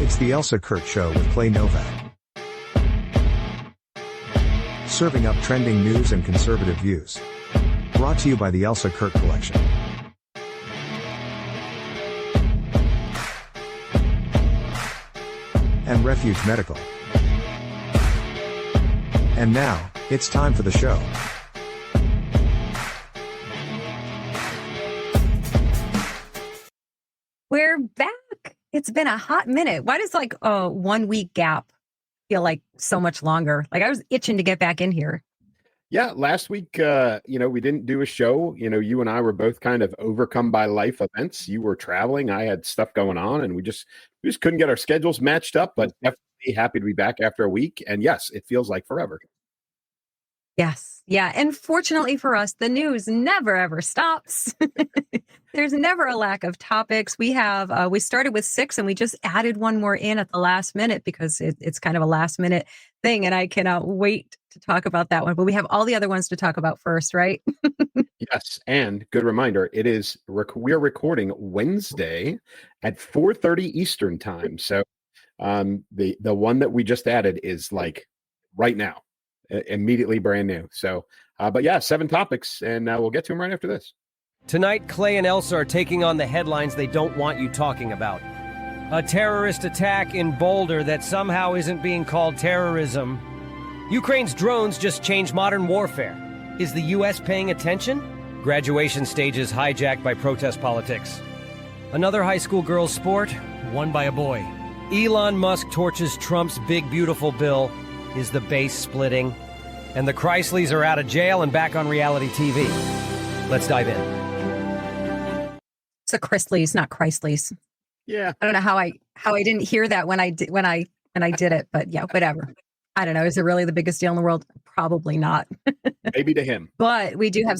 It's the Elsa Kurt Show with Clay Novak. Serving up trending news and conservative views. Brought to you by the Elsa Kurt Collection. And Refuge Medical. And now, it's time for the show. We're back. It's been a hot minute. Why does like a 1 week gap feel like so much longer? Like I was itching to get back in here. Yeah, last week, we didn't do a show. You and I were both kind of overcome by life events. You were traveling. I had stuff going on, and we just couldn't get our schedules matched up, but definitely happy to be back after a week. And yes, it feels like forever. Yes. Yeah. And fortunately for us, the news never, ever stops. There's never a lack of topics. We started with 6 and we just added one more in at the last minute because it's kind of a last minute thing. And I cannot wait to talk about that one. But we have all the other ones to talk about first, right? Yes. And good reminder, we're recording Wednesday at 4:30 Eastern time. So the one that we just added is like right now. Immediately brand new. So, but yeah, 7 topics, and we'll get to them right after this. Tonight, Clay and Elsa are taking on the headlines they don't want you talking about. A terrorist attack in Boulder that somehow isn't being called terrorism. Ukraine's drones just changed modern warfare. Is the U.S. paying attention? Graduation stages hijacked by protest politics. Another high school girl's sport, won by a boy. Elon Musk torches Trump's big beautiful bill. Is the base splitting? And the Chrisleys are out of jail and back on reality TV. Let's dive in. It's a Chrisleys, not Chrisleys. Yeah. I don't know how I didn't hear that when I did it, but yeah, whatever. I don't know. Is it really the biggest deal in the world? Probably not. Maybe to him. But we do have,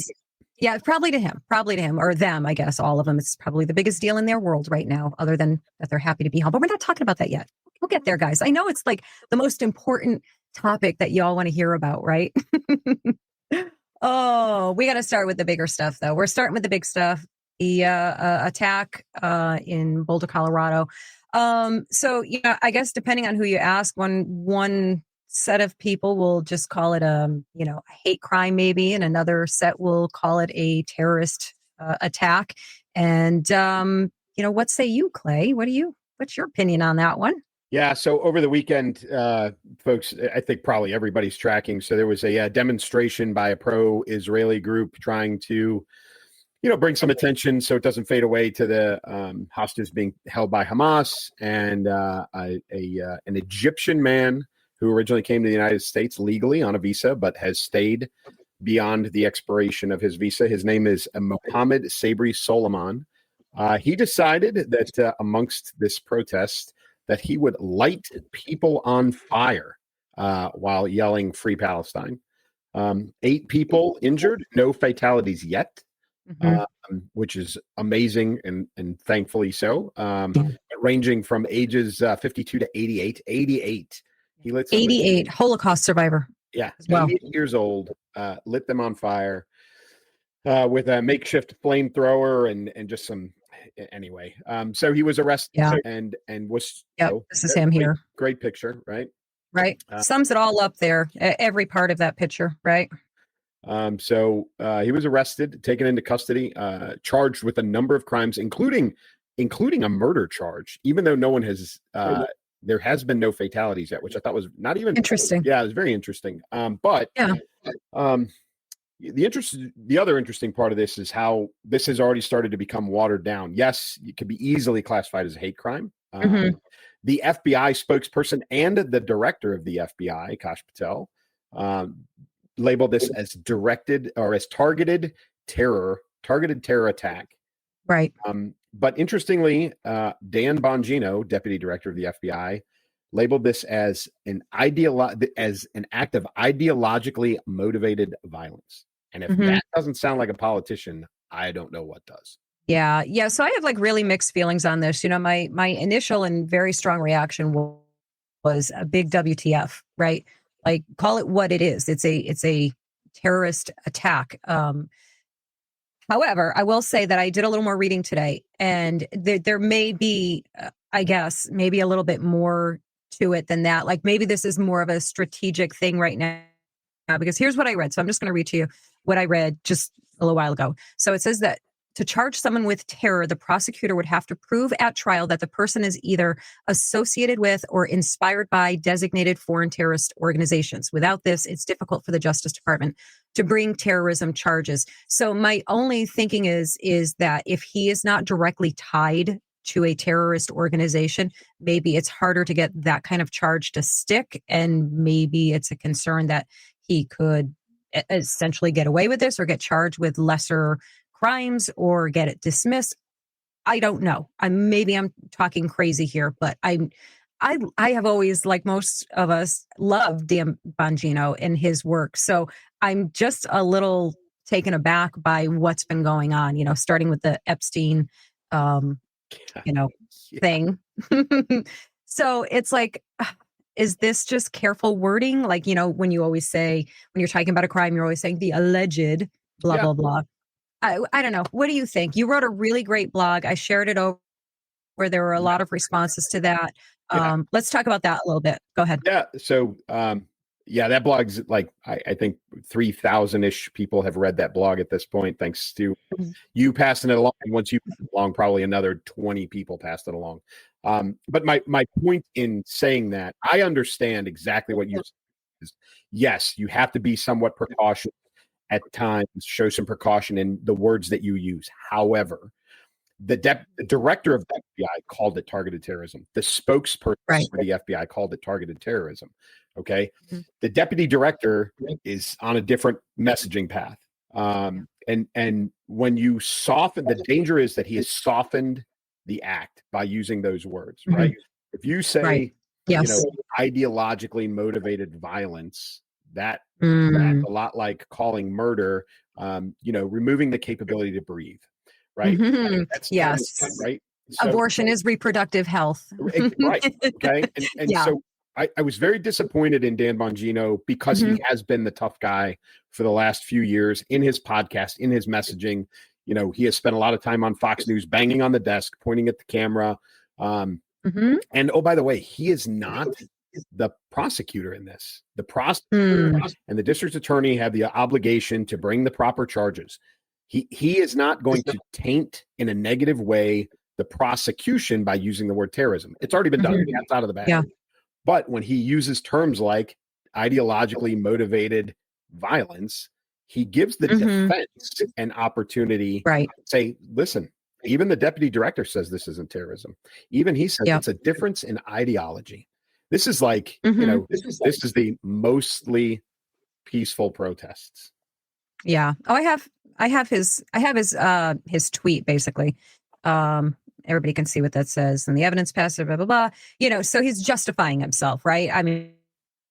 yeah, probably to him or them, I guess, all of them. It's probably the biggest deal in their world right now, other than that they're happy to be home. But we're not talking about that yet. We'll get there, guys. I know it's like the most important topic that y'all want to hear about, right? Oh, we got to start with the bigger stuff, though. We're starting with the big stuff, the attack in Boulder, Colorado. So, I guess depending on who you ask, one set of people will just call it a hate crime, maybe, and another set will call it a terrorist attack. And what say you, Clay? What's your opinion on that one? Yeah, so over the weekend, folks, I think probably everybody's tracking. So there was a demonstration by a pro-Israeli group trying to, bring some attention so it doesn't fade away to the hostages being held by Hamas and an Egyptian man who originally came to the United States legally on a visa, but has stayed beyond the expiration of his visa. His name is Mohammed Sabri Soliman. He decided that amongst this protest, that he would light people on fire while yelling "Free Palestine." 8 people injured, no fatalities yet, which is amazing and thankfully so. Ranging from ages 52 to 88. 88. He lit 88 Holocaust survivor. Yeah, well. 88 years old, lit them on fire with a makeshift flamethrower and just some. Anyway, so he was arrested and was. This is him here. Great picture, right? Right. Sums it all up there. Every part of that picture, right? So he was arrested, taken into custody, charged with a number of crimes, including a murder charge, even though no one has. There has been no fatalities yet, which I thought was not even interesting. Yeah, it was very interesting. But the other interesting part of this is how this has already started to become watered down. Yes, it could be easily classified as a hate crime. The FBI spokesperson and the director of the FBI, Kash Patel, labeled this as targeted terror attack. Right. But interestingly, Dan Bongino, deputy director of the FBI, labeled this as an act of ideologically motivated violence. And if that doesn't sound like a politician, I don't know what does. Yeah. So I have like really mixed feelings on this. My initial and very strong reaction was a big WTF, right? Like, call it what it is. It's a terrorist attack. However, I will say that I did a little more reading today, and there may be, I guess, maybe a little bit more to it than that. Like maybe this is more of a strategic thing right now, because here's what I read. So I'm just going to read to you what I read just a little while ago. So it says that to charge someone with terror, the prosecutor would have to prove at trial that the person is either associated with or inspired by designated foreign terrorist organizations. Without this, it's difficult for the Justice Department to bring terrorism charges. So my only thinking is that if he is not directly tied to a terrorist organization, maybe it's harder to get that kind of charge to stick. And maybe it's a concern that he could essentially get away with this or get charged with lesser crimes or get it dismissed. I don't know. Maybe I'm talking crazy here, but I have always, like most of us, loved Dan Bongino and his work. So I'm just a little taken aback by what's been going on, starting with the Epstein, thing. So it's like, is this just careful wording? Like, when you always say, when you're talking about a crime, you're always saying the alleged blah, blah, blah. I don't know. What do you think? You wrote a really great blog. I shared it over where there were a lot of responses to that. Let's talk about that a little bit. Go ahead. Yeah. So, that blog's like, I think 3,000-ish people have read that blog at this point, thanks to you passing it along. And once you passed it along, probably another 20 people passed it along. But my point in saying that, I understand exactly what you're saying is, yes, you have to be somewhat precautious at times, show some precaution in the words that you use. However, the director of the FBI called it targeted terrorism. The spokesperson for the FBI called it targeted terrorism. Okay. Mm-hmm. The deputy director is on a different messaging path. And when you soften, the danger is that he has softened the act by using those words, right? Mm-hmm. If you say, ideologically motivated violence, that's a lot like calling murder, removing the capability to breathe, right? Mm-hmm. That's right. So, abortion is reproductive health. Right. Okay. And so I was very disappointed in Dan Bongino because he has been the tough guy for the last few years in his podcast, in his messaging. He has spent a lot of time on Fox News, banging on the desk, pointing at the camera. And oh, by the way, he is not the prosecutor in this. The prosecutor and the district attorney have the obligation to bring the proper charges. He is not going to taint in a negative way the prosecution by using the word terrorism. It's already been done. That's out of the bag. Yeah. But when he uses terms like ideologically motivated violence, he gives the defense an opportunity to say, listen, even the deputy director says this isn't terrorism. Even he says it's a difference in ideology. This is like, this is the mostly peaceful protests. Yeah. Oh, I have his tweet basically. Everybody can see what that says, and the evidence passes, blah, blah, blah. So he's justifying himself, right? I mean,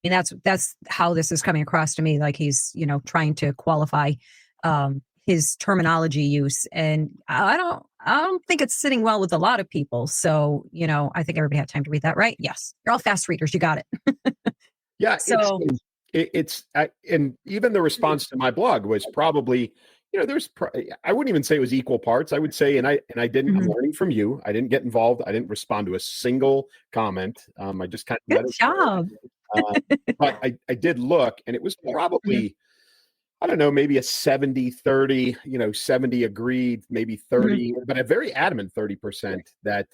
that's how this is coming across to me. Like he's, trying to qualify his terminology use. And I don't think it's sitting well with a lot of people. So, I think everybody had time to read that, right? Yes. You're all fast readers. You got it. Yeah. So and even the response to my blog was probably, I wouldn't even say it was equal parts. I would say, and I didn't, I'm learning from you. I didn't get involved. I didn't respond to a single comment. I just kind of good job. But I did look, and it was probably, I don't know, maybe a 70-30, 70 agreed, maybe 30, but a very adamant 30% that.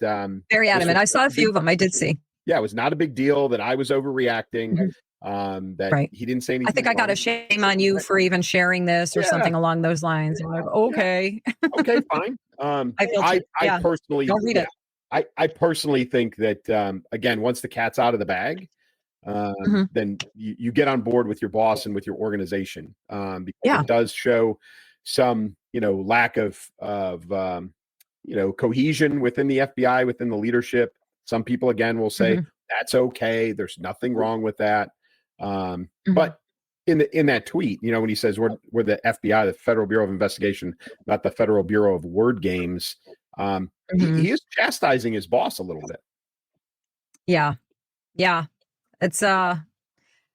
Very adamant. I saw a few of them. I did see. Yeah, it was not a big deal that I was overreacting. That he didn't say anything. I think I got a shame on you for even sharing this or something along those lines. I'm like, okay. Okay, fine. I personally don't read it. I personally think that again, once the cat's out of the bag, then you get on board with your boss and with your organization. Because it does show some, lack of cohesion within the FBI, within the leadership. Some people again will say that's okay. There's nothing wrong with that. But in that tweet, when he says we're the FBI, the Federal Bureau of Investigation, not the Federal Bureau of Word Games, he is chastising his boss a little bit. Yeah. It's going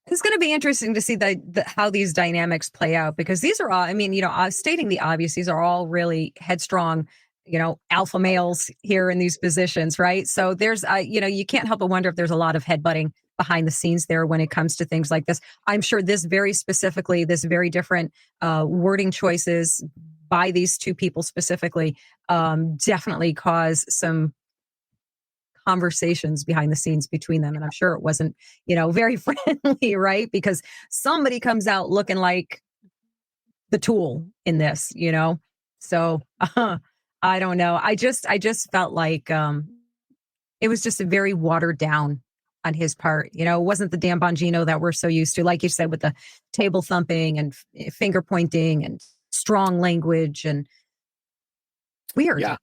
to be interesting to see how these dynamics play out, because these are all, stating the obvious, these are all really headstrong alpha males here in these positions, right? So there's, you can't help but wonder if there's a lot of headbutting behind the scenes there when it comes to things like this. I'm sure this very specifically, this very different wording choices by these two people specifically definitely cause some conversations behind the scenes between them. And I'm sure it wasn't, very friendly, right? Because somebody comes out looking like the tool in this, So I don't know. I just felt like it was just a very watered down on his part. It wasn't the damn Bongino that we're so used to, like you said, with the table thumping and finger pointing and strong language and weird. Yeah,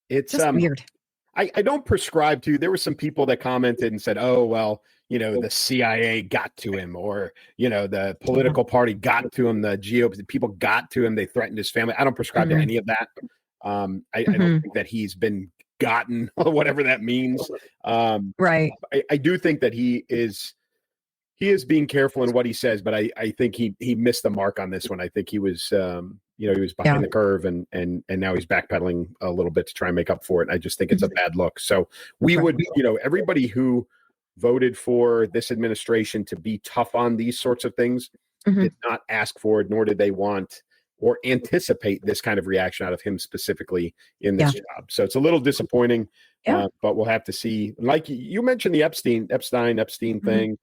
it's just weird. I don't prescribe to. There were some people that commented and said, "Oh well, the CIA got to him, or the political party got to him, the GOP people got to him. They threatened his family." I don't prescribe to any of that. I don't think that he's been gotten, whatever that means. Right. I do think that he is being careful in what he says, but I think he missed the mark on this one. I think he was he was behind the curve, and now he's backpedaling a little bit to try and make up for it. I just think it's a bad look. So we would, everybody who voted for this administration to be tough on these sorts of things did not ask for it, nor did they want or anticipate this kind of reaction out of him specifically in this job. So it's a little disappointing, but we'll have to see. Like you mentioned the Epstein thing,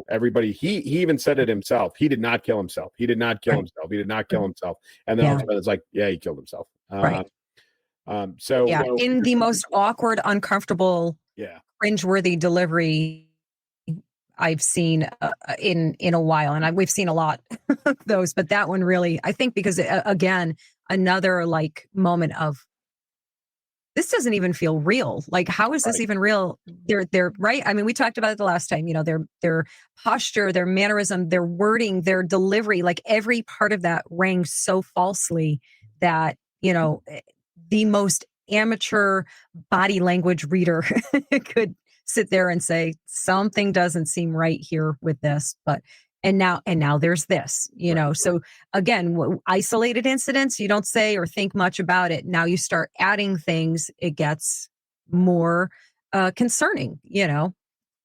everybody, he even said it himself. He did not kill himself. He did not kill himself. He did not kill himself. And then all of a sudden it's like, yeah, he killed himself. Right. So in the most awkward, uncomfortable, cringeworthy delivery I've seen in a while, and we've seen a lot of those, but that one really, I think, because again, another moment of this doesn't even feel real. Like, how is this even real? They're right. I mean, we talked about it the last time. Their posture, their mannerism, their wording, their delivery, like every part of that rang so falsely that the most amateur body language reader could sit there and say something doesn't seem right here with this, and now there's this, so again, isolated incidents, you don't say or think much about it. Now you start adding things, it gets more concerning.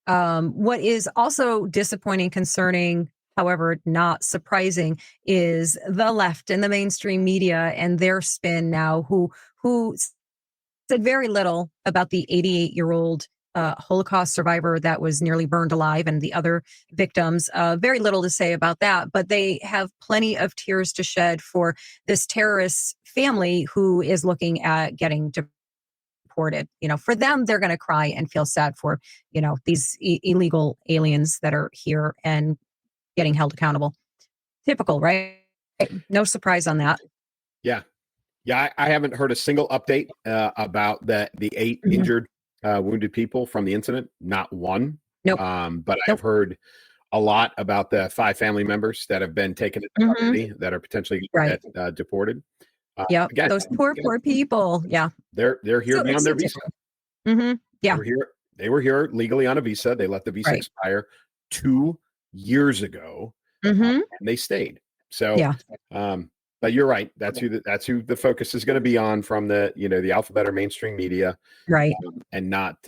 What is also disappointing, concerning, however, not surprising, is the left and the mainstream media and their spin now, who said very little about the 88-year-old Holocaust survivor that was nearly burned alive and the other victims. Very little to say about that, but they have plenty of tears to shed for this terrorist family who is looking at getting deported. For them, they're going to cry and feel sad for, these illegal aliens that are here and getting held accountable. Typical, right? No surprise on that. Yeah. I haven't heard a single update about the 8 injured wounded people from the incident. Not one. Nope. But I've heard a lot about the 5 family members that have been taken into custody that are potentially deported. Again, those poor people. Yeah, they're here beyond their visa. Yeah, they were here legally on a visa. They let the visa expire 2 years ago, and they stayed. So, but you're right. That's who the focus is going to be on from the the alphabet or mainstream media, right? And not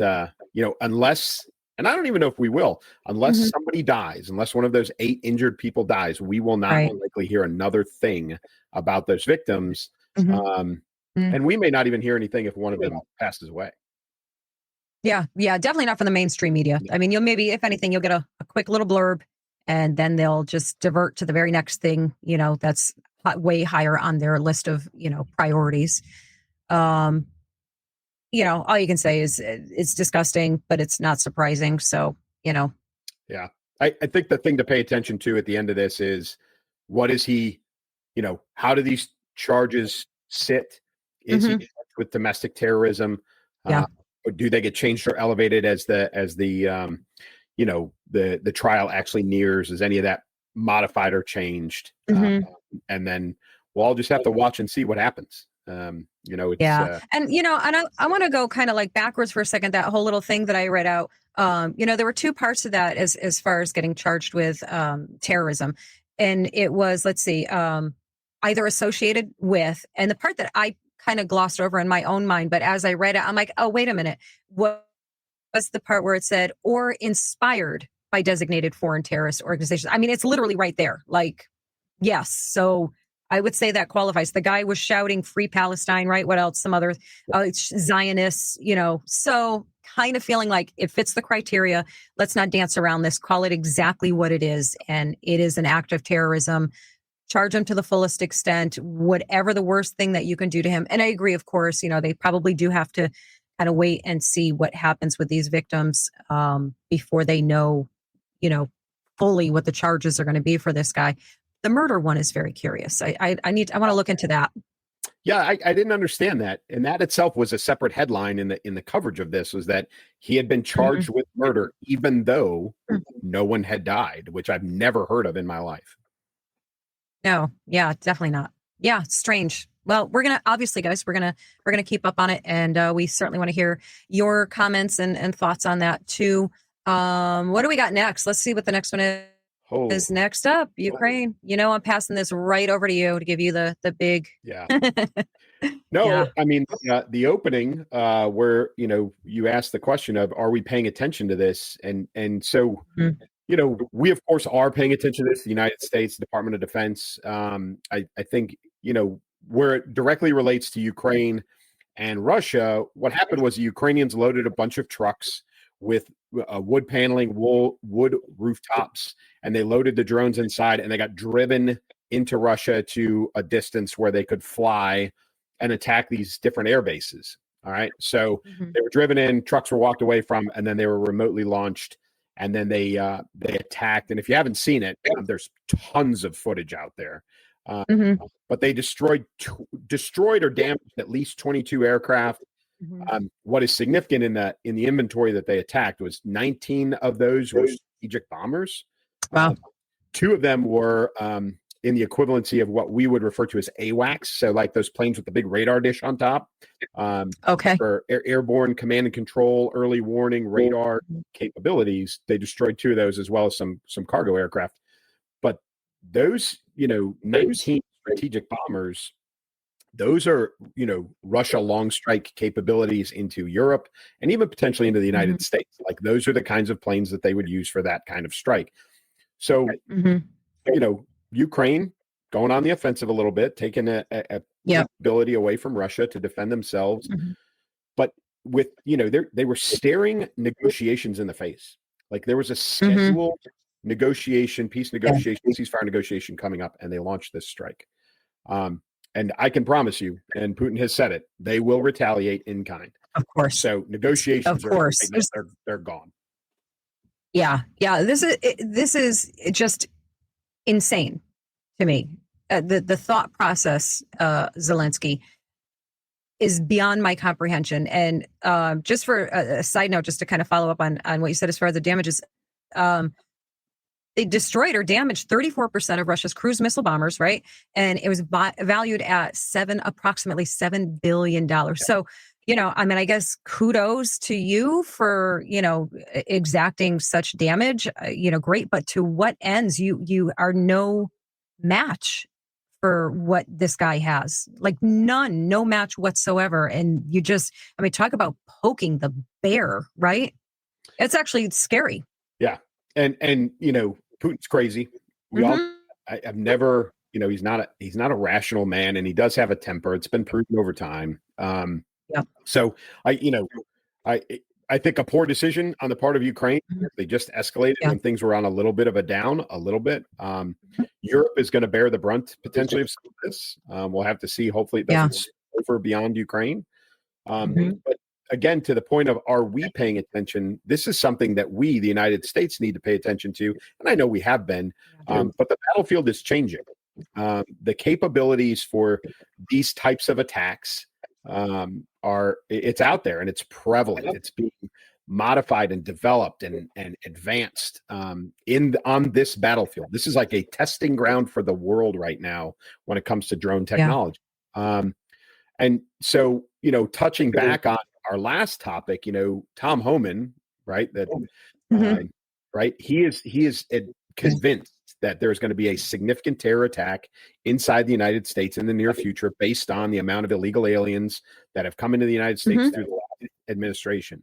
unless, and I don't even know if we will, unless somebody dies, unless one of those 8 injured people dies, we will not likely hear another thing about those victims. And we may not even hear anything if one of them passes away. Yeah, definitely not from the mainstream media. I mean, you'll maybe, if anything, you'll get a quick little blurb, and then they'll just divert to the very next thing, that's way higher on their list of, priorities. All you can say is it's disgusting, but it's not surprising. So, Yeah. I think the thing to pay attention to at the end of this is, what is he, how do these charges sit? Is he with domestic terrorism? Or do they get changed or elevated as the trial actually nears? Is any of that modified or changed? And then we'll all just have to watch and see what happens. And I want to go kind of like backwards for a second. That whole little thing that I read out, there were 2 parts to that as far as getting charged with terrorism. And it was, let's see, either associated with, and the part that I kind of glossed over in my own mind. But as I read it, I'm like, oh, wait a minute. What was the part where it said, or inspired by designated foreign terrorist organizations? I mean, it's literally right there. Like, yes. So I would say that qualifies. The guy was shouting free Palestine, right? What else? Some other Zionists, so kind of feeling like it fits the criteria. Let's not dance around this. Call it exactly what it is. And it is an act of terrorism. Charge him to the fullest extent, whatever the worst thing that you can do to him. And I agree, of course, they probably do have to kind of wait and see what happens with these victims before they know, fully what the charges are going to be for this guy. The murder one is very curious. I want to look into that. Yeah, I didn't understand that. And that itself was a separate headline in the coverage of this, was that he had been charged with murder, even though no one had died, which I've never heard of in my life. No, yeah, definitely not. Yeah, strange. Well, we're going to, obviously, guys, we're going to keep up on it. And we certainly want to hear your comments and thoughts on that too. What do we got next? Let's see what the next one is next up. Ukraine. I'm passing this right over to you to give you the big. Yeah. No, yeah. I mean, the opening where, you asked the question of, are we paying attention to this? And so, we, of course, are paying attention to this, the United States Department of Defense. I think, where it directly relates to Ukraine and Russia, what happened was the Ukrainians loaded a bunch of trucks with wood paneling, wood rooftops, and they loaded the drones inside, and they got driven into Russia to a distance where they could fly and attack these different air bases. All right. So they were driven in, trucks were walked away from, and then they were remotely launched. And then they attacked. And if you haven't seen it, there's tons of footage out there. But they destroyed or damaged at least 22 aircraft. What is significant in the inventory that they attacked was 19 of those were strategic bombers. Wow. 2 of them were in the equivalency of what we would refer to as AWACS. So like those planes with the big radar dish on top. Okay. For airborne command and control, early warning, radar capabilities. They destroyed 2 of those, as well as some cargo aircraft. But those, 19 strategic bombers, those are, Russia long strike capabilities into Europe and even potentially into the United States. Like those are the kinds of planes that they would use for that kind of strike. So, Ukraine going on the offensive a little bit, taking a ability away from Russia to defend themselves. But with, they were staring negotiations in the face. Like there was a scheduled negotiation, peace negotiation, ceasefire negotiation coming up, and they launched this strike. And I can promise you, and Putin has said it, they will retaliate in kind. Of course. So negotiations they're gone. Yeah. This is just insane to me. The thought process, Zelensky, is beyond my comprehension. And just for a side note, just to kind of follow up on what you said as far as the damages, they destroyed or damaged 34% of Russia's cruise missile bombers, right? And it was valued at approximately $7 billion. So, I guess kudos to you for, exacting such damage, great. But to what ends? You are no match for what this guy has. Like no match whatsoever. And you just, talk about poking the bear, right? It's actually scary. Yeah. And Putin's crazy. I've never, he's not a rational man, and he does have a temper. It's been proven over time. So I think a poor decision on the part of Ukraine. They just escalated when things were on a little bit of a down, a little bit. Europe is going to bear the brunt potentially of some of this. We'll have to see. Hopefully it doesn't spill over beyond Ukraine. But again, to the point of, are we paying attention? This is something that we, the United States, need to pay attention to. And I know we have been, but the battlefield is changing. The capabilities for these types of attacks it's out there, and it's prevalent. It's being modified and developed and advanced on this battlefield. This is like a testing ground for the world right now when it comes to drone technology. And so, touching back on our last topic, Tom Homan, right? That right, he is convinced that there's going to be a significant terror attack inside the United States in the near future based on the amount of illegal aliens that have come into the United States through the last administration.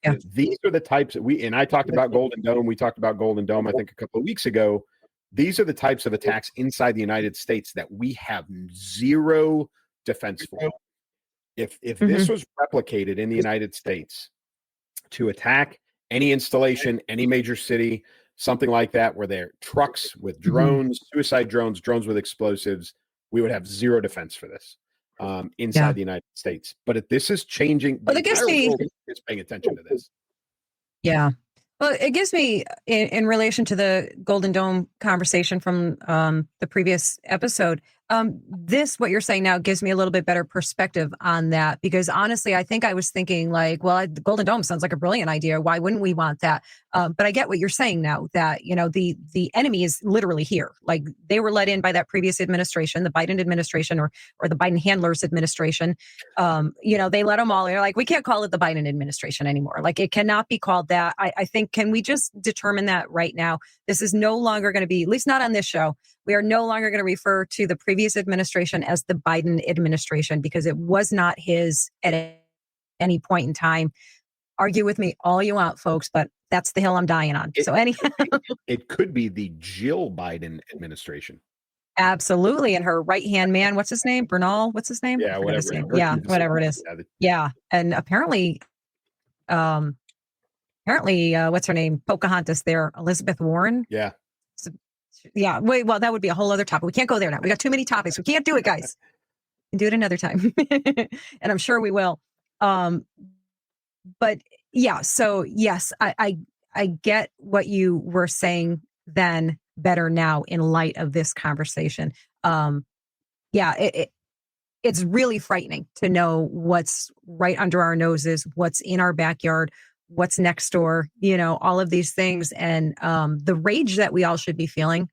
Yeah. These are the types that and I talked about Golden Dome. We talked about Golden Dome, I think, a couple of weeks ago. These are the types of attacks inside the United States that we have zero defense for. If this was replicated in the United States to attack any installation, any major city, something like that, where there are trucks with drones, suicide drones, drones with explosives, we would have zero defense for this inside the United States. But if this is changing, well, the entire world is paying attention to this. Yeah. Well, it gives me, in relation to the Golden Dome conversation from the previous episode, what you're saying now gives me a little bit better perspective on that, because honestly, I think I was thinking like, well, the Golden Dome sounds like a brilliant idea. Why wouldn't we want that? But I get what you're saying now, that, the enemy is literally here. Like, they were let in by that previous administration, the Biden administration, or the Biden handlers administration. They let them all. They're like, we can't call it the Biden administration anymore. Like, it cannot be called that. I think, can we just determine that right now? This is no longer going to be, at least not on this show, we are no longer going to refer to the previous administration as the Biden administration, because it was not his at any point in time. Argue with me all you want, folks, but that's the hill I'm dying on. It could be the Jill Biden administration. Absolutely. And her right-hand man, what's his name? Bernal? What's his name? Yeah, whatever. Yeah, whatever it is. Yeah. And apparently, what's her name? Pocahontas there, Elizabeth Warren. Yeah. Yeah. Wait, well, that would be a whole other topic. We can't go there now. We got too many topics. We can't do it, guys. We can do it another time. And I'm sure we will. But yeah, so yes, I get what you were saying then better now in light of this conversation. It's really frightening to know what's right under our noses, what's in our backyard, what's next door, all of these things. And the rage that we all should be feeling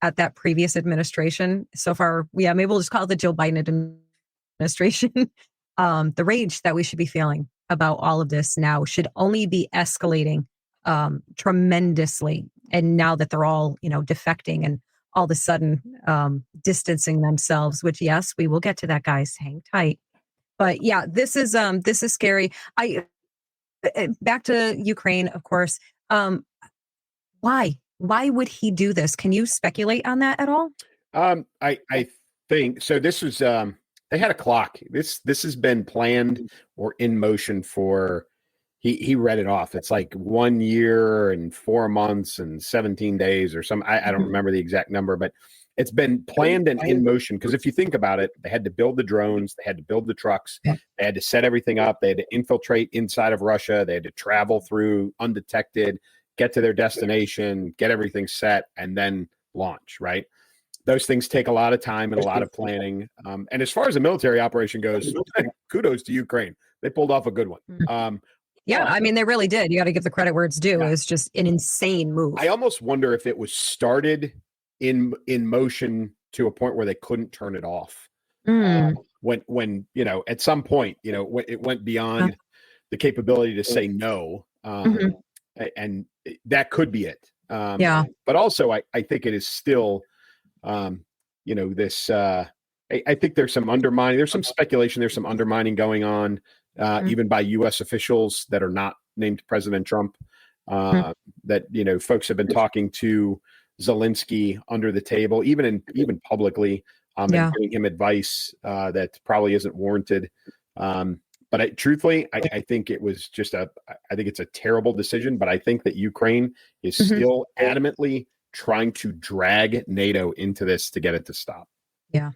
at that previous administration so far. Yeah, maybe we'll just call it the Jill Biden administration. The rage that we should be feeling about all of this now should only be escalating tremendously. And now that they're all, defecting and all of a sudden distancing themselves, which, yes, we will get to that, guys. Hang tight. But yeah, this is scary. Back to Ukraine, of course. Why would he do this? Can you speculate on that at all? I think so. This was they had a clock. This has been planned or in motion for. He read it off. It's like 1 year and 4 months and 17 days or some. I don't remember the exact number, but it's been planned and in motion. Because if you think about it, they had to build the drones, they had to build the trucks, they had to set everything up, they had to infiltrate inside of Russia, they had to travel through undetected, get to their destination, get everything set, and then launch, right? Those things take a lot of time and a lot of planning. And as far as the military operation goes, kudos to Ukraine. They pulled off a good one. Yeah, I mean, they really did. You got to give the credit where it's due. Yeah. It's just an insane move. I almost wonder if it was started in motion to a point where they couldn't turn it off. When at some point, it went beyond the capability to say no. And that could be it. But also, I think it is still, this. I think there's some undermining. There's some speculation. There's some undermining going on. Even by U.S. officials that are not named President Trump, that folks have been talking to Zelensky under the table, even publicly, and giving him advice that probably isn't warranted. But truthfully, I think it was just I think it's a terrible decision. But I think that Ukraine is still adamantly trying to drag NATO into this to get it to stop. Yeah.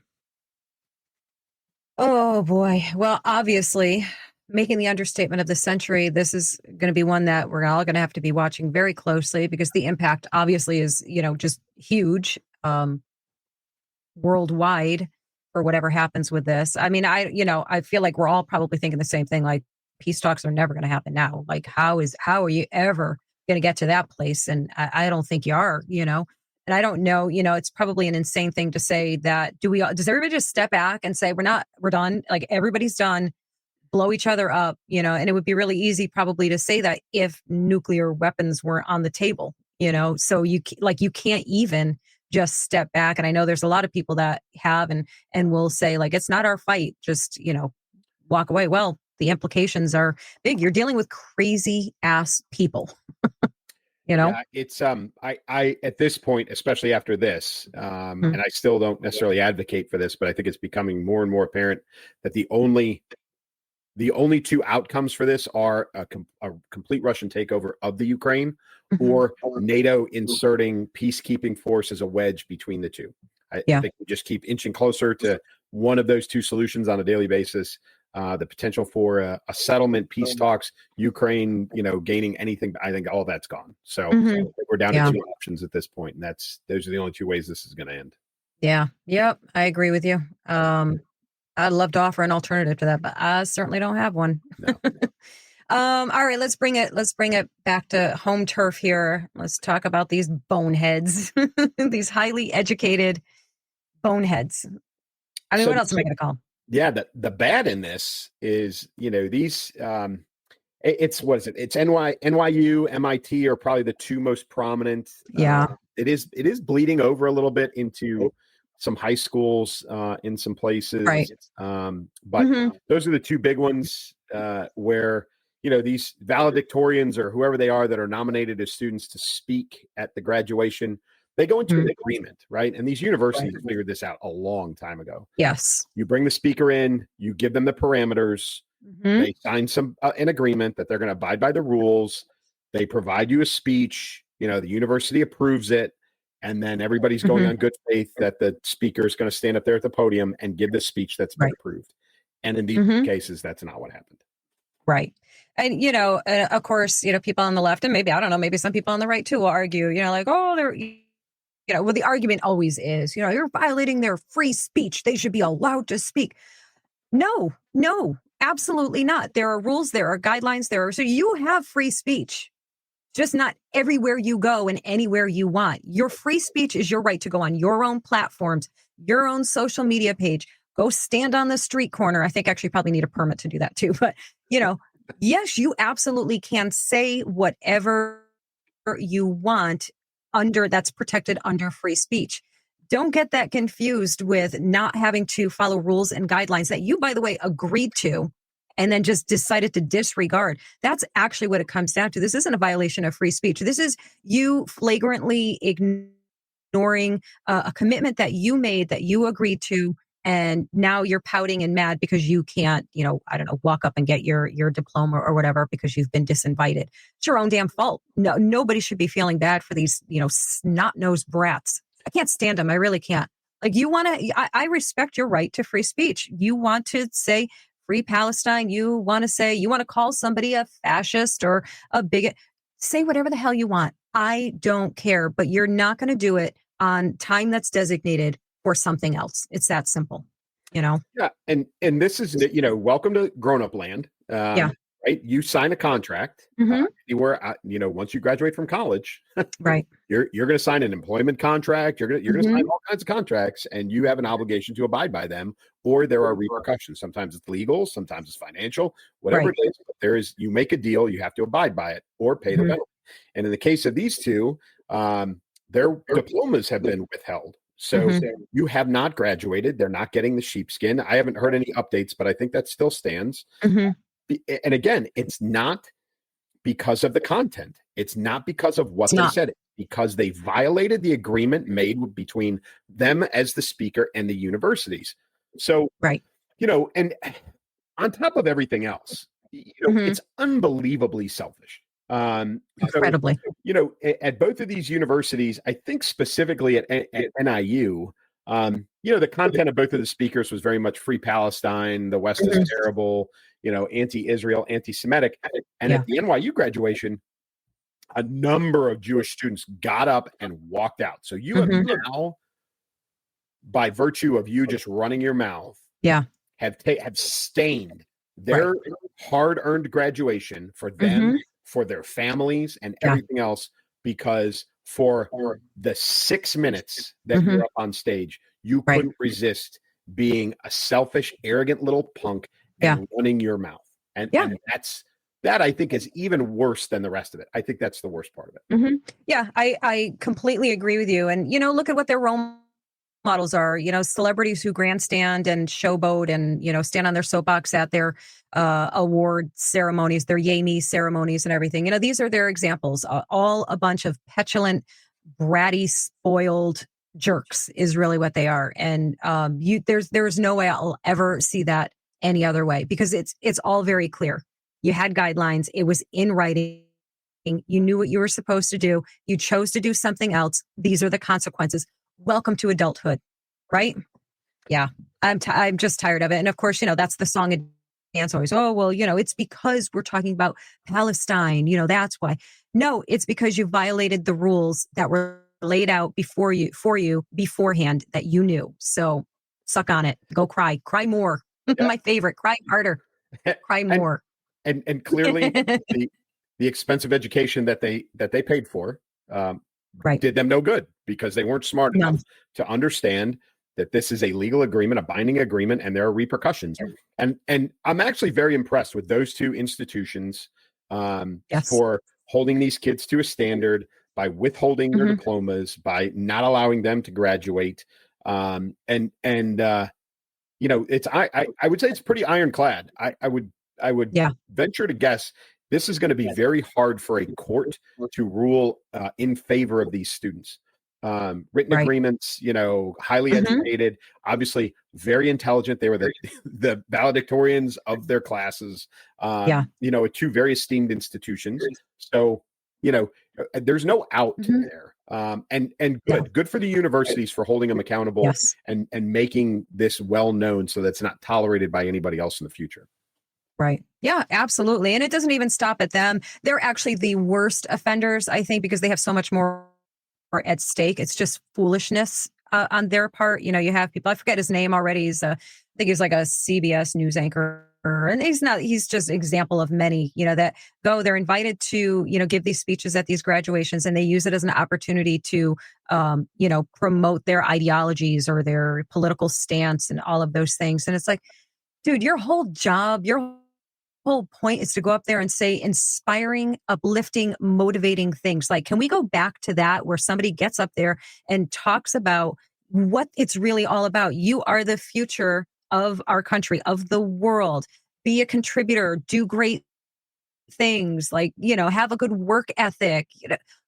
Oh boy. Well, obviously, making the understatement of the century, this is going to be one that we're all going to have to be watching very closely, because the impact obviously is, just huge worldwide for whatever happens with this. I mean, I feel like we're all probably thinking the same thing. Like, peace talks are never going to happen now. Like, how are you ever going to get to that place? And I don't think you are, And I don't know, it's probably an insane thing to say that. Does everybody just step back and say, we're done? Like, everybody's done, blow each other up, and it would be really easy probably to say that if nuclear weapons were on the table, so you can't even just step back. And I know there's a lot of people that have and will say, like, it's not our fight, just, walk away. Well, the implications are big. You're dealing with crazy ass people. Yeah, it's I at this point, especially after this, and I still don't necessarily advocate for this, but I think it's becoming more and more apparent that the only two outcomes for this are a complete Russian takeover of the Ukraine, or NATO inserting peacekeeping force as a wedge between the two. I think we just keep inching closer to one of those two solutions on a daily basis. The potential for a settlement, peace talks, Ukraine, gaining anything, I think all that's gone. So we're down to two options at this point, and those are the only two ways this is going to end. Yeah. Yep. I agree with you. I'd love to offer an alternative to that, but I certainly don't have one. No. All right, let's bring it back to home turf here. Let's talk about these boneheads, these highly educated boneheads. I mean, what else am I going to call them? Yeah, the bad in this is, these it's what is it? It's NYU, MIT are probably the two most prominent. Yeah. It is bleeding over a little bit into some high schools in some places. Right. But those are the two big ones where, these valedictorians or whoever they are that are nominated as students to speak at the graduation, they go into an agreement, right? And these universities figured this out a long time ago. Yes. You bring the speaker in, you give them the parameters, they sign an agreement that they're going to abide by the rules. They provide you a speech, the university approves it, and then everybody's going on good faith that the speaker is going to stand up there at the podium and give the speech that's been approved. And in these cases, that's not what happened. Right. And, of course, people on the left, and maybe, I don't know, maybe some people on the right too will argue, like, oh, they're, well, the argument always is, you're violating their free speech. They should be allowed to speak. No, absolutely not. There are rules, there are guidelines, so you have free speech, just not everywhere you go and anywhere you want. Your free speech is your right to go on your own platforms, your own social media page, go stand on the street corner. I think actually probably need a permit to do that too. But, yes, you absolutely can say whatever you want that's protected under free speech. Don't get that confused with not having to follow rules and guidelines that you, by the way, agreed to and then just decided to disregard. That's actually what it comes down to. This isn't a violation of free speech. This is you flagrantly ignoring a commitment that you made, that you agreed to, and now you're pouting and mad because you can't, I don't know, walk up and get your diploma or whatever because you've been disinvited. It's your own damn fault. No, nobody should be feeling bad for these, snot-nosed brats. I can't stand them. I really can't. Like, I respect your right to free speech. You want to say free Palestine. You want to call somebody a fascist or a bigot. Say whatever the hell you want. I don't care, but you're not going to do it on time that's designated or something else. It's that simple, Yeah. And this is, welcome to grown-up land. Right. You sign a contract. Once you graduate from college, right. You're going to sign an employment contract. You're going to sign all kinds of contracts, and you have an obligation to abide by them, or there are repercussions. Sometimes it's legal, sometimes it's financial, whatever it is. But you make a deal, you have to abide by it or pay the penalty. And in the case of these two, their diplomas have been withheld. So you have not graduated. They're not getting the sheepskin. I haven't heard any updates, but I think that still stands. And again, it's not because of the content. It's not because of what they said. It's because they violated the agreement made between them as the speaker and the universities. So, and on top of everything else, it's unbelievably selfish. Incredibly. At both of these universities, I think specifically at NIU, the content of both of the speakers was very much free Palestine, the West is terrible, anti-Israel, anti-Semitic. And at the NYU graduation, a number of Jewish students got up and walked out. So you have now, by virtue of you just running your mouth, have stained their hard-earned graduation for them, for their families and everything else, because for the 6 minutes that you're up on stage, you couldn't resist being a selfish, arrogant little punk and running your mouth. And that's that I think is even worse than the rest of it. I think that's the worst part of it. Yeah, I completely agree with you. And, look at what their role models are, celebrities who grandstand and showboat and, stand on their soapbox at their award ceremonies, their yay me ceremonies and everything. These are their examples, all a bunch of petulant, bratty, spoiled jerks is really what they are. And there's no way I'll ever see that any other way, because it's all very clear. You had guidelines. It was in writing. You knew what you were supposed to do. You chose to do something else. These are the consequences. Welcome to adulthood, right? Yeah, I'm just tired of it. And of course, that's the song and dance always. Oh, well, it's because we're talking about Palestine. That's why. No, it's because you violated the rules that were laid out for you beforehand that you knew. So suck on it. Go cry more. Yeah. My favorite, cry harder, cry more. And clearly the expensive education that they paid for did them no good, because they weren't smart enough to understand that this is a legal agreement, a binding agreement, and there are repercussions. And I'm actually very impressed with those two institutions for holding these kids to a standard by withholding their diplomas, by not allowing them to graduate. It's I would say it's pretty ironclad. I would venture to guess this is going to be very hard for a court to rule in favor of these students. Written agreements, highly educated, obviously very intelligent. They were the valedictorians of their classes, two very esteemed institutions. So, there's no out there. And good for the universities for holding them accountable and making this well known so that's not tolerated by anybody else in the future. Right. Yeah, absolutely. And it doesn't even stop at them. They're actually the worst offenders, I think, because they have so much more at stake. It's just foolishness on their part. You have people, I forget his name already. I think he's like a CBS news anchor. And he's just an example of many, that they're invited to, give these speeches at these graduations, and they use it as an opportunity to, promote their ideologies or their political stance and all of those things. And it's like, dude, your whole job, your whole point is to go up there and say inspiring, uplifting, motivating things. Like, can we go back to that where somebody gets up there and talks about what it's really all about? You are the future of our country, of the world. Be a contributor, do great things, like, have a good work ethic.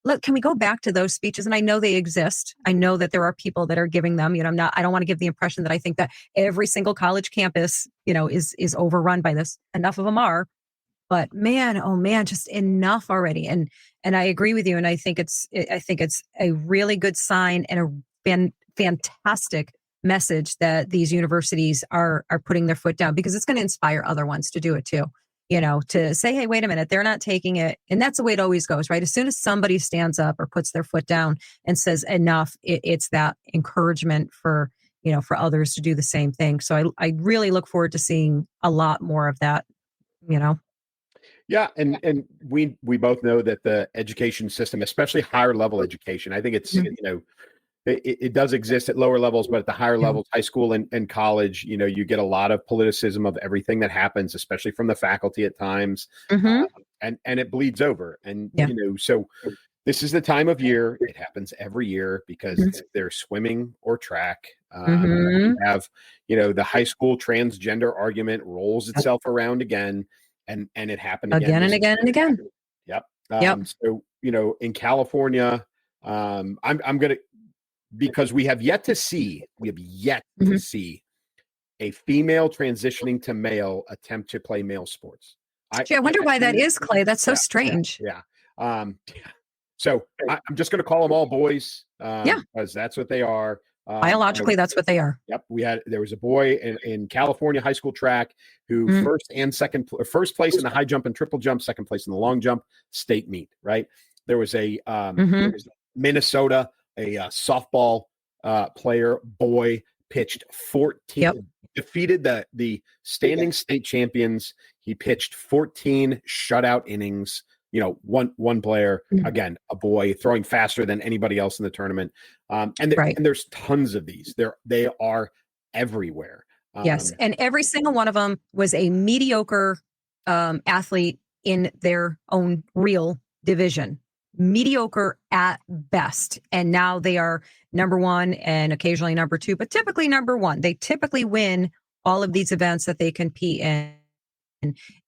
Look, can we go back to those speeches? And I know they exist. I know that there are people that are giving them. I don't want to give the impression that I think that every single college campus, is overrun by this. Enough of them are, but man, oh man, just enough already. And I agree with you. And I think it's a really good sign and a fantastic message that these universities are putting their foot down, because it's going to inspire other ones to do it too. To say, hey, wait a minute, they're not taking it. And that's the way it always goes, right? As soon as somebody stands up or puts their foot down and says enough, it's that encouragement for others to do the same thing. So I really look forward to seeing a lot more of that, Yeah. And we both know that the education system, especially higher level education, I think it's, it does exist at lower levels, but at the higher levels, high school and college, you get a lot of politicism of everything that happens, especially from the faculty at times, and it bleeds over. And, so this is the time of year. It happens every year because they're swimming or track. You have, the high school transgender argument rolls itself around again, and it happened again and again and again. Yep. So, in California, I'm going to, because we have yet to see a female transitioning to male attempt to play male sports. I wonder why that is, Clay. That's so strange. Yeah. So I'm just going to call them all boys. Because that's what they are. Biologically, that's what they are. Yep. There was a boy in California high school track who first place in the high jump and triple jump, second place in the long jump, state meet, right? There was there was Minnesota, a softball player, boy, pitched 14, defeated the standing state champions. He pitched 14 shutout innings. One player, again, a boy, throwing faster than anybody else in the tournament. And there's tons of these. They are everywhere. Yes, and every single one of them was a mediocre athlete in their own real division. Mediocre at best. And now they are number one and occasionally number two, but typically number one. They typically win all of these events that they compete in.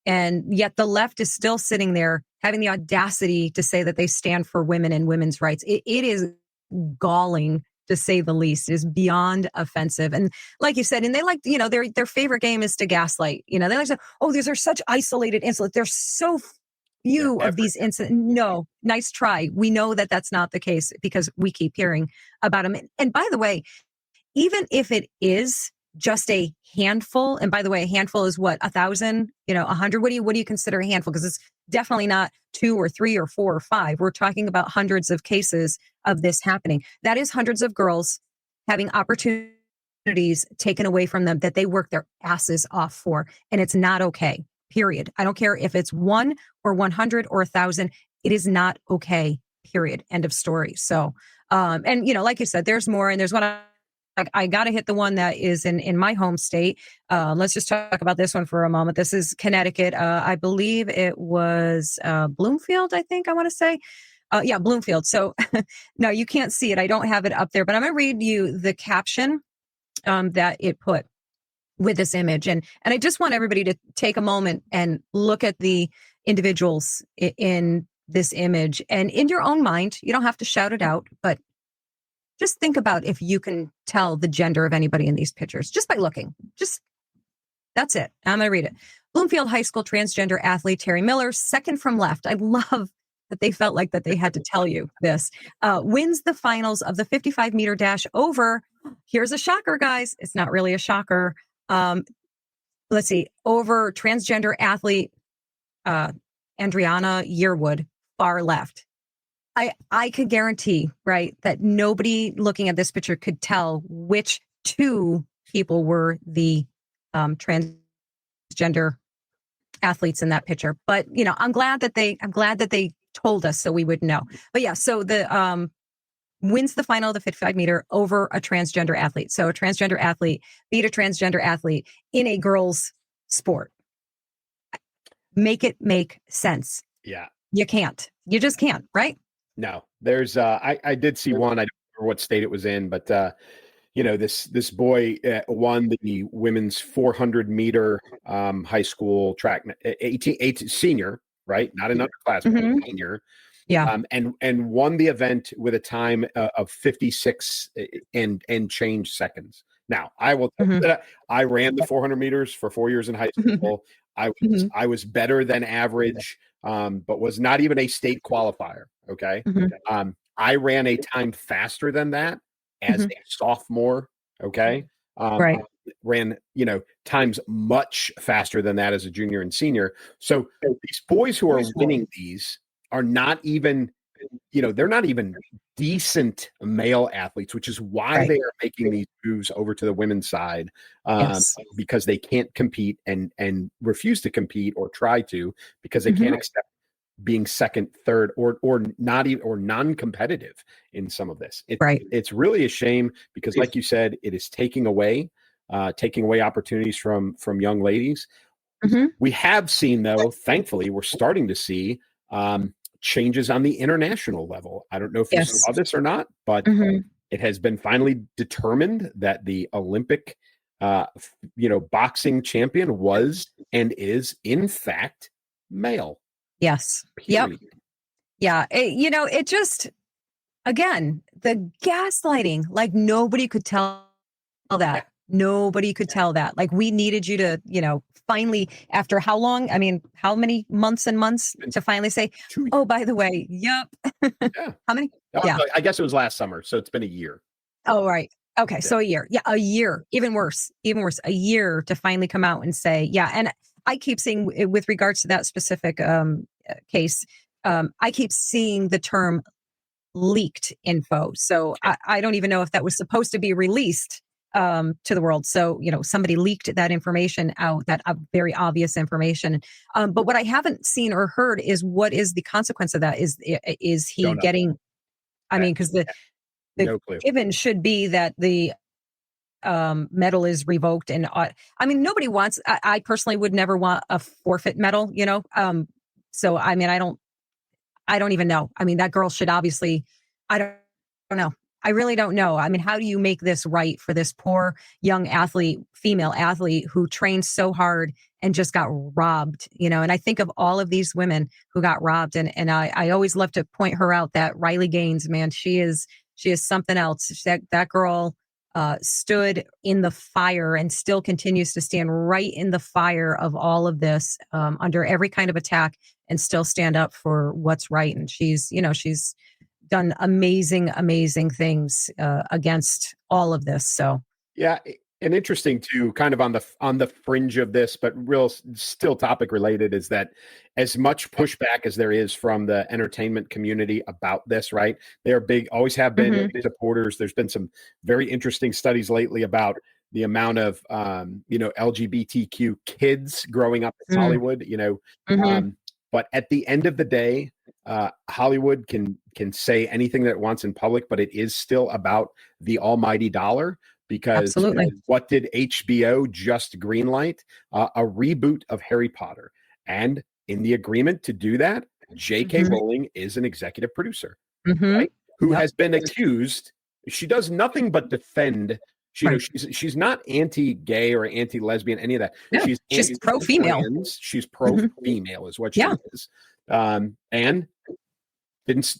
And yet the left is still sitting there having the audacity to say that they stand for women and women's rights. It is galling, to say the least. It is beyond offensive. And like you said, and they like, their favorite game is to gaslight. They like to say, oh, these are such isolated incidents. There's so few of these incidents. No, nice try. We know that that's not the case because we keep hearing about them. And by the way, even if it is just a handful, and by the way, a handful is what, 1,000, 100. What do you consider a handful? Because it's definitely not 2 or 3 or 4 or 5. We're talking about hundreds of cases of this happening. That is hundreds of girls having opportunities taken away from them that they work their asses off for. And it's not okay. Period. I don't care if it's 1 or 100 or 1,000. It is not okay. Period. End of story. So, and like you said, there's more, and there's one. I got to hit the one that is in my home state. Let's just talk about this one for a moment. This is Connecticut. I believe it was Bloomfield, I think I want to say. Yeah, Bloomfield. So no, you can't see it. I don't have it up there, but I'm going to read you the caption that it put with this image. And I just want everybody to take a moment and look at the individuals in this image. And in your own mind, you don't have to shout it out, but just think about if you can tell the gender of anybody in these pictures just by looking. That's it. I'm going to read it. Bloomfield High School transgender athlete Terry Miller, second from left. I love that they felt like that they had to tell you this. Wins the finals of the 55-meter dash over, here's a shocker, guys. It's not really a shocker. Let's see, over transgender athlete Andriana Yearwood, far left. I could guarantee, right, that nobody looking at this picture could tell which two people were the transgender athletes in that picture. But I'm glad that they told us so we would know. But yeah, so the wins the final of the 55-meter over a transgender athlete. So a transgender athlete beat a transgender athlete in a girls' sport. Make it make sense. Yeah. You can't. You just can't, right? No, there's I did see one. I don't remember what state it was in, but this boy won the women's 400-meter high school track 18 senior, right? Not an underclassman, senior. Yeah. And won the event with a time of 56 and change seconds. Now, I will tell you that I ran the 400 meters for 4 years in high school. I was better than average, but was not even a state qualifier. Okay. I ran a time faster than that as a sophomore. Okay. Right. Ran, times much faster than that as a junior and senior. So these boys who are winning these are not even, they're not even decent male athletes, which is why they are making these moves over to the women's side, because they can't compete and refuse to compete or try to, because they can't accept being second, third, or not even, or non-competitive in some of this. It's really a shame because, like you said, it is taking away opportunities from young ladies. We have seen, though, thankfully, we're starting to see changes on the international level. I don't know if you saw this or not, but it has been finally determined that the Olympic, boxing champion was and is, in fact, male. Yes. Period. Yep. Yeah. It just, again, the gaslighting, like nobody could tell that. Nobody could tell that. Like we needed you to, finally, after how long? I mean, how many months and months to finally say, oh, by the way, yep. Yeah. How many? I guess it was last summer. So it's been a year. Oh, right. Okay. Yeah. So a year. Yeah. A year. Even worse. A year to finally come out and say, yeah. And I keep seeing, with regards to that specific case, I keep seeing the term leaked info. So I don't even know if that was supposed to be released to the world. So, somebody leaked that information out, that very obvious information. But what I haven't seen or heard is what is the consequence of that? Is he getting, I mean, because the given should be that the medal is revoked. And nobody wants, I personally would never want a forfeit medal, So, I mean, I don't even know. I mean, that girl should obviously, I don't know. I really don't know. I mean, how do you make this right for this poor young athlete, female athlete who trained so hard and just got robbed, And I think of all of these women who got robbed. And I always love to point her out, that Riley Gaines, man, she is something else. That girl stood in the fire and still continues to stand right in the fire of all of this, under every kind of attack, and still stand up for what's right. And she's done amazing things against all of this. So Yeah, and interesting too, kind of on the fringe of this, but still topic related, is that as much pushback as there is from the entertainment community about this, right? They're big, always have been big supporters. There's been some very interesting studies lately about the amount of LGBTQ kids growing up in Hollywood, but at the end of the day, Hollywood can say anything that it wants in public, but it is still about the almighty dollar. Because what did HBO just greenlight? A reboot of Harry Potter. And in the agreement to do that, J.K. Rowling is an executive producer, right? Who has been accused. She does nothing but defend. She's not anti-gay or anti-lesbian, any of that. No, she's pro-female. She's pro-female is what she is. And didn't,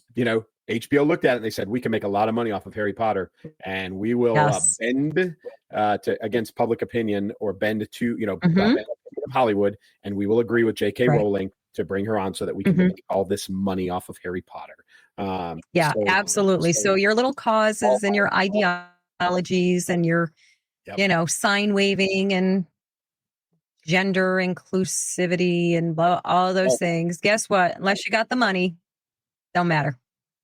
HBO looked at it and they said, we can make a lot of money off of Harry Potter, and we will bend against public opinion, or bend to, Hollywood, and we will agree with J.K. Rowling to bring her on so that we can make all this money off of Harry Potter. Absolutely. So your little causes and your ideologies and your, sign waving and gender inclusivity and all those things. Guess what? Unless you got the money, don't matter.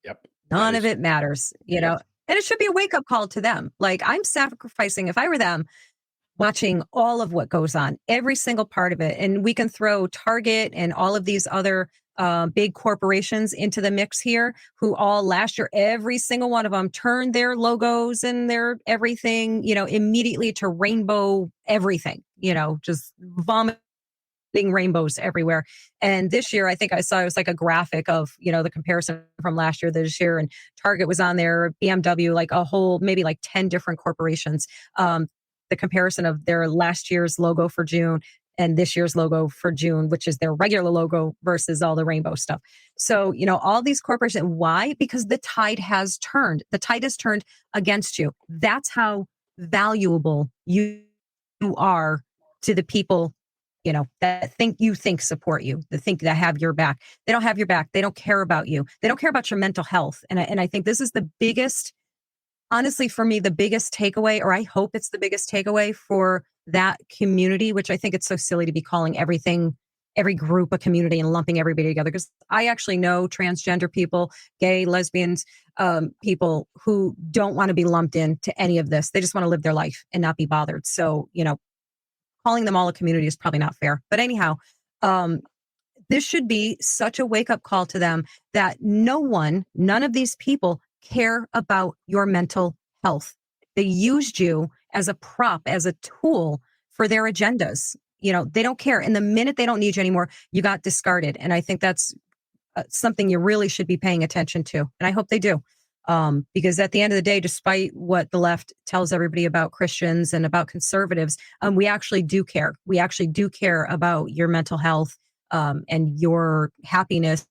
Yep. None of it matters, and it should be a wake up call to them. Like, I'm sacrificing, if I were them, watching all of what goes on, every single part of it. And we can throw Target and all of these other big corporations into the mix here, who all last year, every single one of them turned their logos and their everything, immediately to rainbow everything, just vomiting rainbows everywhere. And this year, I think I saw, it was like a graphic of, the comparison from last year, this year, and Target was on there, BMW, like a whole, maybe like 10 different corporations. The comparison of their last year's logo for June and this year's logo for June, which is their regular logo, versus all the rainbow stuff. So, all these corporations, why? Because the tide has turned. The tide has turned against you. That's how valuable you are to the people, that think support you, that have your back. They don't have your back. They don't care about you. They don't care about your mental health. And I think this is the biggest, honestly, for me, the biggest takeaway, or I hope it's the biggest takeaway for that community, which I think it's so silly to be calling every group a community and lumping everybody together. Because I actually know transgender people, gay, lesbians, people who don't want to be lumped into any of this. They just want to live their life and not be bothered. So, calling them all a community is probably not fair. But anyhow, this should be such a wake-up call to them that none of these people care about your mental health. They used you as a prop, as a tool for their agendas. They don't care. And the minute they don't need you anymore, you got discarded. And I think that's something you really should be paying attention to. And I hope they do. Because at the end of the day, despite what the left tells everybody about Christians and about conservatives, we actually do care. We actually do care about your mental health, and your happiness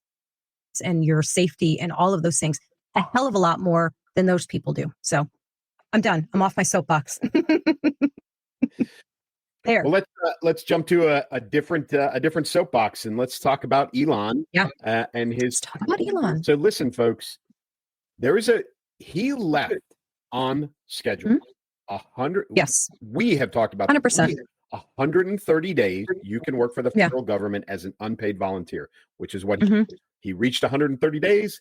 and your safety and all of those things a hell of a lot more than those people do. So I'm done. I'm off my soapbox. There. Well, let's jump to a different soapbox, and let's talk about Elon. And his. Let's talk about Elon. So listen, folks. He left on schedule. 100. Yes. We have talked about 100%. 130 days you can work for the federal government as an unpaid volunteer, which is what he reached 130 days,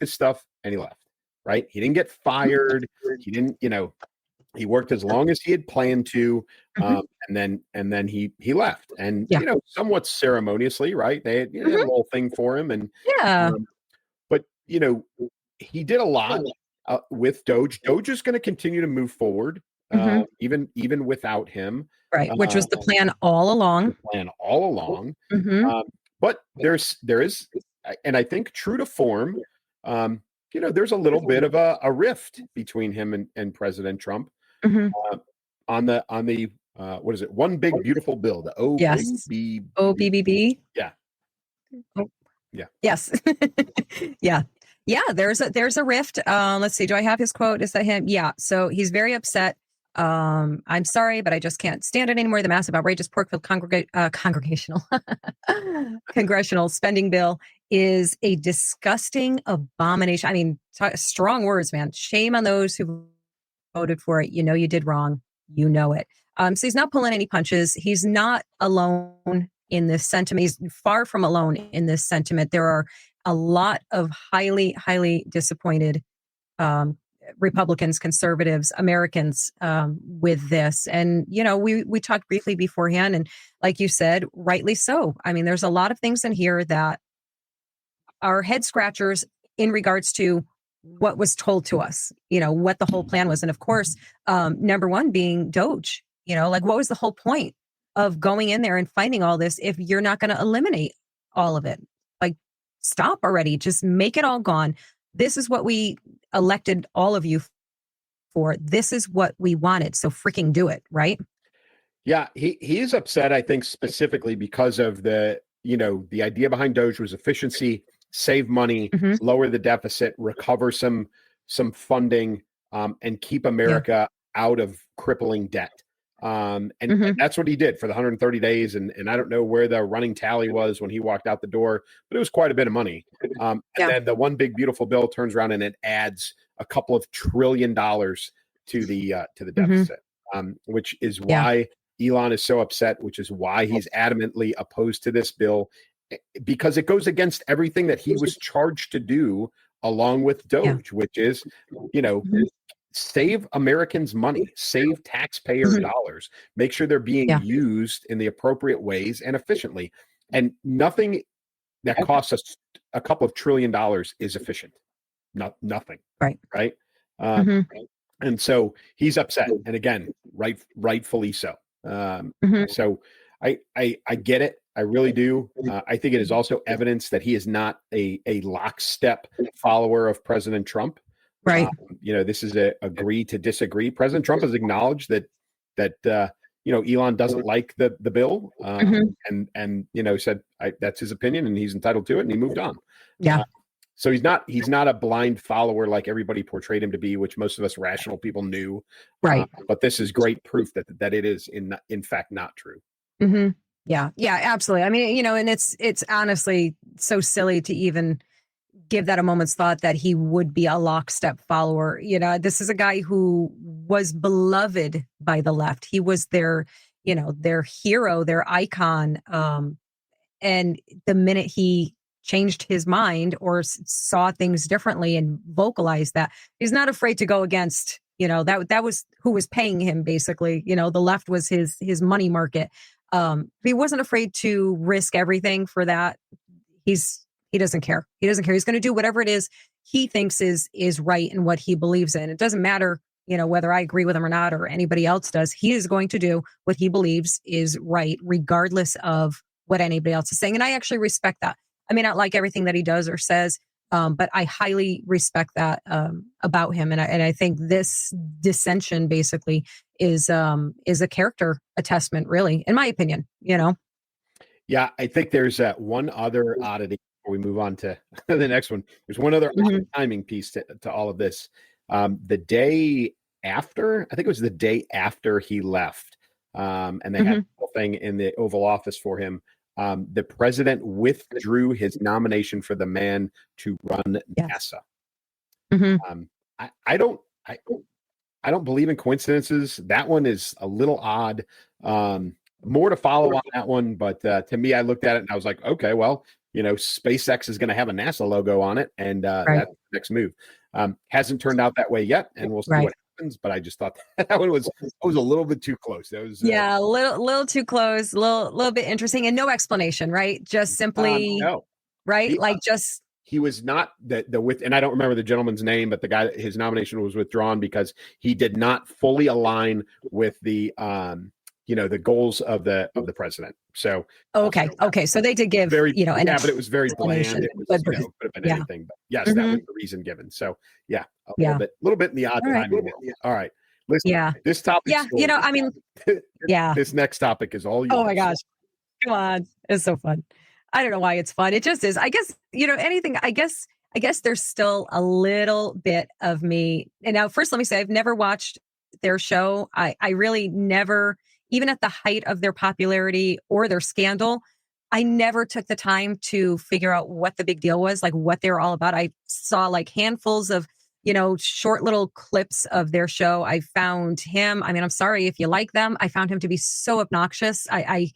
his stuff, and he left. Right? He didn't get fired. He didn't, he worked as long as he had planned to, and then he left, and somewhat ceremoniously, right? They had, a little thing for him, and but he did a lot with Doge. Doge is going to continue to move forward, even without him, right? Which was the plan all along. But But there is, and I think true to form, there's a little bit of a rift between him and President Trump Mhm. on the what is it? One big beautiful bill, the Yes. OBB. OBBB. Yeah. Oh. Yeah. Yes. Yeah. Yeah. There's a rift. Let's see. Do I have his quote? Is that him? Yeah. So he's very upset. I'm sorry, but I just can't stand it anymore. The massive, outrageous Porkville congregational congressional spending bill is a disgusting abomination. I mean, strong words, man. Shame on those who voted for it. You know, you did wrong. You know it. So he's not pulling any punches. He's not alone in this sentiment. He's far from alone in this sentiment. There are a lot of highly, highly disappointed Republicans, conservatives, Americans with this. And, we talked briefly beforehand, and like you said, rightly so. I mean, there's a lot of things in here that are head scratchers in regards to what was told to us, what the whole plan was. And of course, number one being Doge, what was the whole point of going in there and finding all this if you're not going to eliminate all of it? Like, stop already. Just make it all gone. This is what we elected all of you for. This is what we wanted. So freaking do it, right? Yeah, he is upset, I think, specifically because of the idea behind Doge was efficiency, save money, lower the deficit, recover some funding, and keep America out of crippling debt. And that's what he did for the 130 days. And I don't know where the running tally was when he walked out the door, but it was quite a bit of money. And then the one big beautiful bill turns around and it adds a couple of $1 trillion to the deficit, which is why Elon is so upset, which is why he's adamantly opposed to this bill, because it goes against everything that he was charged to do along with Doge, which is, save Americans money, save taxpayer dollars, make sure they're being used in the appropriate ways and efficiently. And nothing that costs us a couple of $1 trillion is efficient. Nothing. Right. And so he's upset. And again, rightfully so. So I get it. I really do. I think it is also evidence that he is not a lockstep follower of President Trump. Right. This is a agree to disagree. President Trump has acknowledged that Elon doesn't like the bill, and said that's his opinion and he's entitled to it, and he moved on. So he's not a blind follower like everybody portrayed him to be, which most of us rational people knew. Right. But this is great proof that it is in fact not true. Yeah, absolutely. I mean, and it's honestly so silly to even give that a moment's thought that he would be a lockstep follower. This is a guy who was beloved by the left. He was their hero, their icon. And the minute he changed his mind or saw things differently and vocalized that, he's not afraid to go against, that was who was paying him, basically. The left was his money market. He wasn't afraid to risk everything for that. He doesn't care. He's going to do whatever it is he thinks is right and what he believes in. It doesn't matter, whether I agree with him or not, or anybody else does. He is going to do what he believes is right, regardless of what anybody else is saying. And I actually respect that. I may not like everything that he does or says, but I highly respect that about him. And I think this dissension basically is a character attestment, really, in my opinion. Yeah, I think there's one other oddity before we move on to the next one. There's one other timing piece to all of this. The day after, I think it was the day after he left, and they had the whole thing in the Oval Office for him. The president withdrew his nomination for the man to run NASA. I don't believe in coincidences. That one is a little odd. More to follow on that one, but to me, I looked at it and I was like, okay, well, SpaceX is going to have a NASA logo on it, and that's the next move. Hasn't turned out that way yet, and we'll see what happens. But I just thought that one was a little bit too close. That was a little too close, little bit interesting, and no explanation, right? Just simply no. Right, he was not and I don't remember the gentleman's name, but the guy, his nomination was withdrawn because he did not fully align with the the goals of the president. So okay. So they did give very, an but it was very bland. explanation. It was, could have been anything, but yes, that was the reason given. So a little bit in the odd timing world. All right. Listen, this topic. This next topic is all yours. Oh my gosh. Come on. It's so fun. I don't know why it's fun. It just is. I guess, anything, I guess there's still a little bit of me. And now first, let me say, I've never watched their show. I really never, even at the height of their popularity or their scandal, I never took the time to figure out what the big deal was, like what they were all about. I saw like handfuls of, short little clips of their show. I found him. I mean, I'm sorry if you like them. I found him to be so obnoxious. I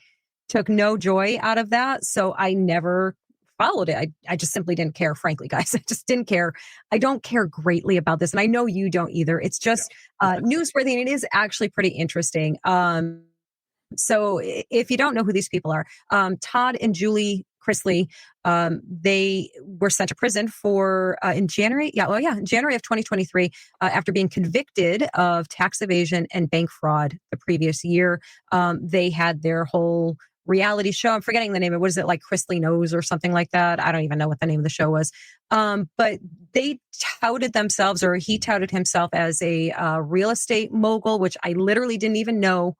took no joy out of that. So I never followed it. I just simply didn't care, frankly, guys. I just didn't care. I don't care greatly about this. And I know you don't either. It's just newsworthy, and it is actually pretty interesting. So if you don't know who these people are, Todd and Julie Chrisley, they were sent to prison for in January. In January of 2023, after being convicted of tax evasion and bank fraud the previous year. They had their whole reality show. I'm forgetting the name. What is it, like Chrisley Knows or something like that? I don't even know what the name of the show was. But they touted themselves, or he touted himself as a real estate mogul, which I literally didn't even know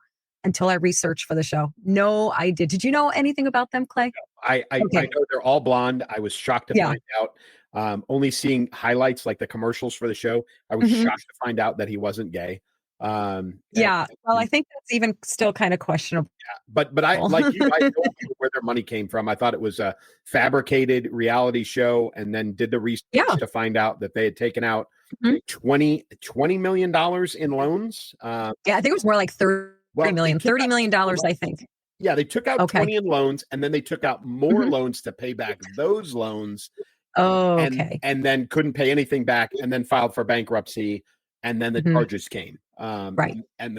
until I researched for the show. No, I did. Did you know anything about them, Clay? I know they're all blonde. I was shocked to find out. Only seeing highlights, like the commercials for the show, I was shocked to find out that he wasn't gay. Well, I think that's even still kind of questionable. Yeah, but I like you. I know where their money came from. I thought it was a fabricated reality show, and then did the research to find out that they had taken out $20 million in loans. I think it was more like $30 million, I think. Yeah, they took out 20 in loans, and then they took out more loans to pay back those loans. And then couldn't pay anything back, and then filed for bankruptcy, and then the charges came. And then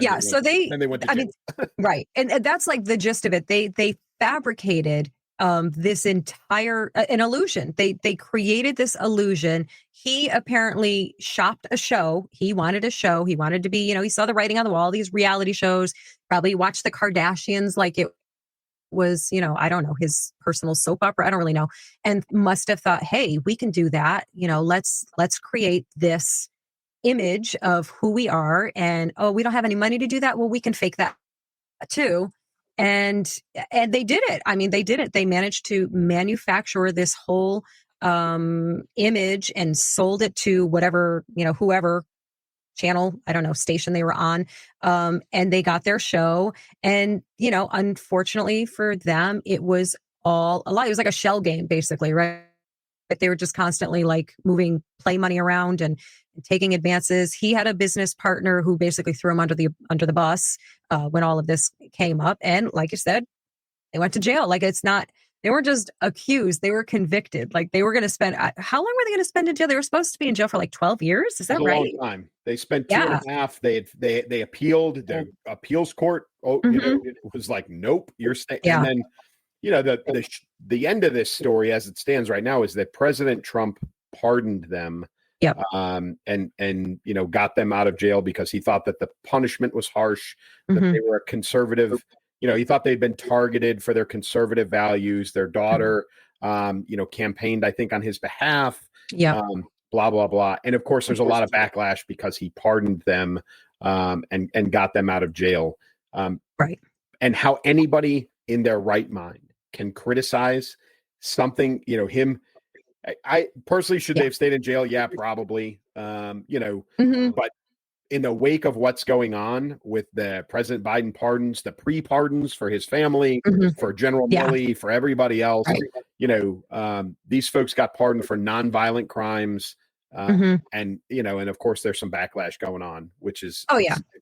they went to jail. Right. And that's like the gist of it. They fabricated this entire an illusion. They created this illusion. He apparently shopped a show. He wanted a show. He wanted to be, he saw the writing on the wall, these reality shows, probably watched the Kardashians like it was, I don't know, his personal soap opera. I don't really know. And must have thought, hey, we can do that. Let's create this image of who we are. And, we don't have any money to do that. Well, we can fake that too. And they did it. I mean, they did it. They managed to manufacture this whole image and sold it to whatever, whoever channel, I don't know, station they were on. And they got their show. And, unfortunately for them, it was all a lie. It was like a shell game, basically, right? But they were just constantly like moving play money around and taking advances. He had a business partner who basically threw him under the bus when all of this came up. And like you said, they went to jail. Like they weren't just accused, they were convicted. Like they were going to spend, how long were they going to spend in jail? They were supposed to be in jail for like 12 years. Is that right? A long time. They spent 2.5. They appealed. The appeals court, it was like, nope, you're staying. And then, the end of this story as it stands right now is that President Trump pardoned them. Yep. And got them out of jail because he thought that the punishment was harsh, that they were a conservative, he thought they'd been targeted for their conservative values. Their daughter, campaigned, I think, on his behalf. Yeah. Blah, blah, blah. And of course, there's a lot of backlash because he pardoned them and got them out of jail. Right. And how anybody in their right mind can criticize something, him. I personally, should they have stayed in jail? Yeah, probably. But in the wake of what's going on with the President Biden pardons, the pre-pardons for his family, for General Milley, for everybody else, these folks got pardoned for nonviolent crimes. And of course there's some backlash going on, which is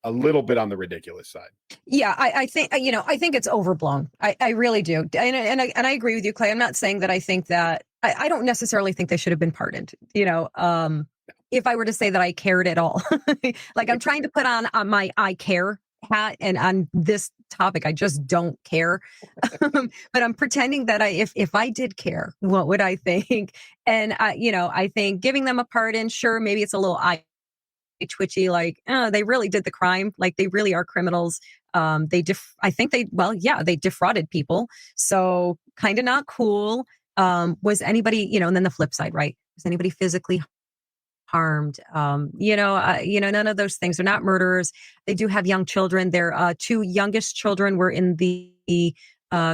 a little bit on the ridiculous side. Yeah, I think, I think it's overblown. I really do. And I agree with you, Clay. I'm not saying that I think that, I don't necessarily think they should have been pardoned. If I were to say that I cared at all, like I'm trying to put on my I care hat, and on this topic, I just don't care. But I'm pretending that if I did care, what would I think? And I think giving them a pardon, sure, maybe it's a little eye twitchy, like, oh, they really did the crime. Like they really are criminals. I think they defrauded people. So kind of not cool. Was anybody, and then the flip side, right? Was anybody physically harmed? None of those things. They're not murderers. They do have young children. Their two youngest children were in the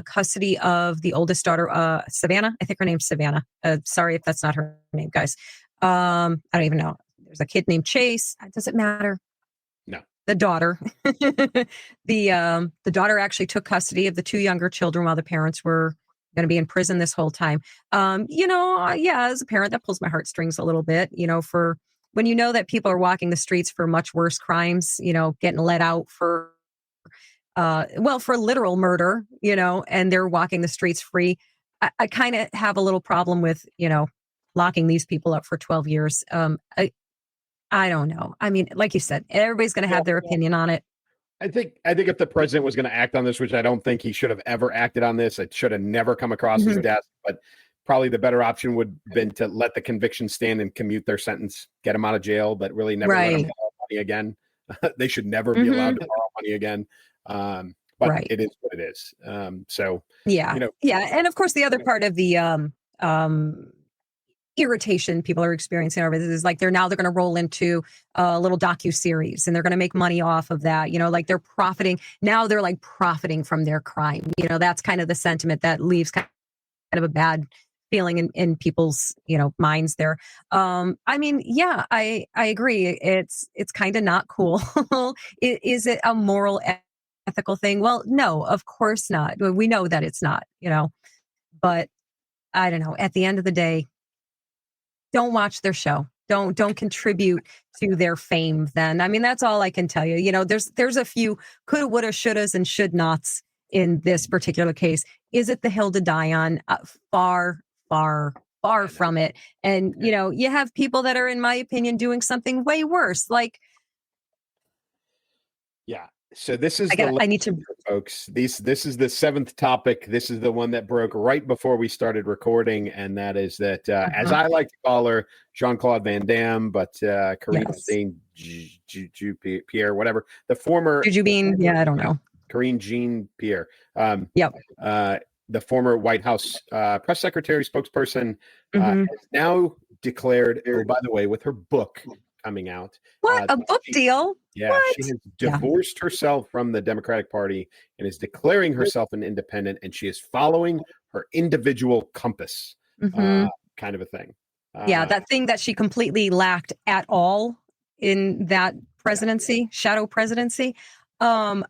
custody of the oldest daughter, Savannah. I think her name's Savannah. Sorry if that's not her name, guys. I don't even know. There's a kid named Chase. Does it matter? No. The daughter. The daughter actually took custody of the two younger children while the parents were going to be in prison this whole time. As a parent, that pulls my heartstrings a little bit, for when you know that people are walking the streets for much worse crimes, getting let out for literal murder, and they're walking the streets free. I kind of have a little problem with, locking these people up for 12 years. I don't know. I mean, like you said, everybody's going to have their opinion on it. I think if the president was going to act on this, which I don't think he should have ever acted on this, it should have never come across his desk. But probably the better option would have been to let the conviction stand and commute their sentence, get them out of jail, but really never let them borrow money again. They should never be allowed to borrow money again. But it is what it is. And of course, the other part of the irritation people are experiencing over this is like they're going to roll into a little docu-series and they're going to make money off of that, like they're profiting. Now they're like profiting from their crime. That's kind of the sentiment that leaves kind of a bad feeling in people's, minds there. I agree. It's kind of not cool. Is it a moral, ethical thing? Well, no, of course not. We know that it's not, but I don't know. At the end of the day, don't watch their show. Don't contribute to their fame then. I mean, that's all I can tell you. There's a few coulda, woulda, shouldas, and should nots in this particular case. Is it the hill to die on? Far from it. And, you have people that are, in my opinion, doing something way worse. Like, yeah. So this is I need to, folks. This is the seventh topic. This is the one that broke right before we started recording, and that is that, as I like to call her, Jean-Claude Van Damme, but Karine Jean-Pierre, whatever, the former Jujubin, I don't know. Karine Jean-Pierre. The former White House press secretary, spokesperson, has now declared. Oh, by the way, with her book coming out, a book deal. Yeah, what? She has divorced herself from the Democratic Party and is declaring herself an independent, and she is following her individual compass, kind of a thing. That thing that she completely lacked at all in that presidency, shadow presidency. There's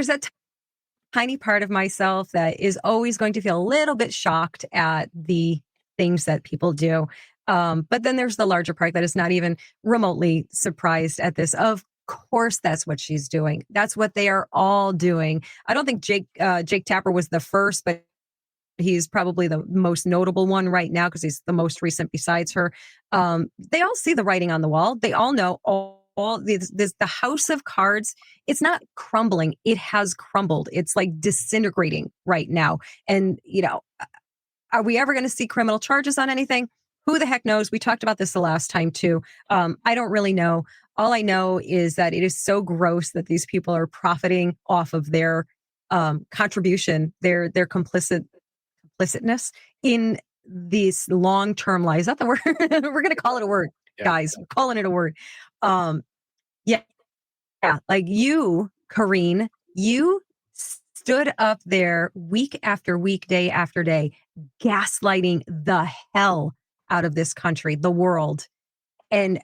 that tiny part of myself that is always going to feel a little bit shocked at the things that people do. But then there's the larger part that is not even remotely surprised at this. Of course, that's what she's doing. That's what they are all doing. I don't think Jake Tapper was the first, but he's probably the most notable one right now because he's the most recent besides her. They all see the writing on the wall. They all know the house of cards. It's not crumbling. It has crumbled. It's like disintegrating right now. And, are we ever going to see criminal charges on anything? Who the heck knows? We talked about this the last time too. I don't really know. All I know is that it is so gross that these people are profiting off of their contribution, their complicitness in these long-term lies. That's the word. We're going to call it a word, guys. We're calling it a word. Like you, Karine, you stood up there week after week, day after day, gaslighting the hell out of this country, the world, and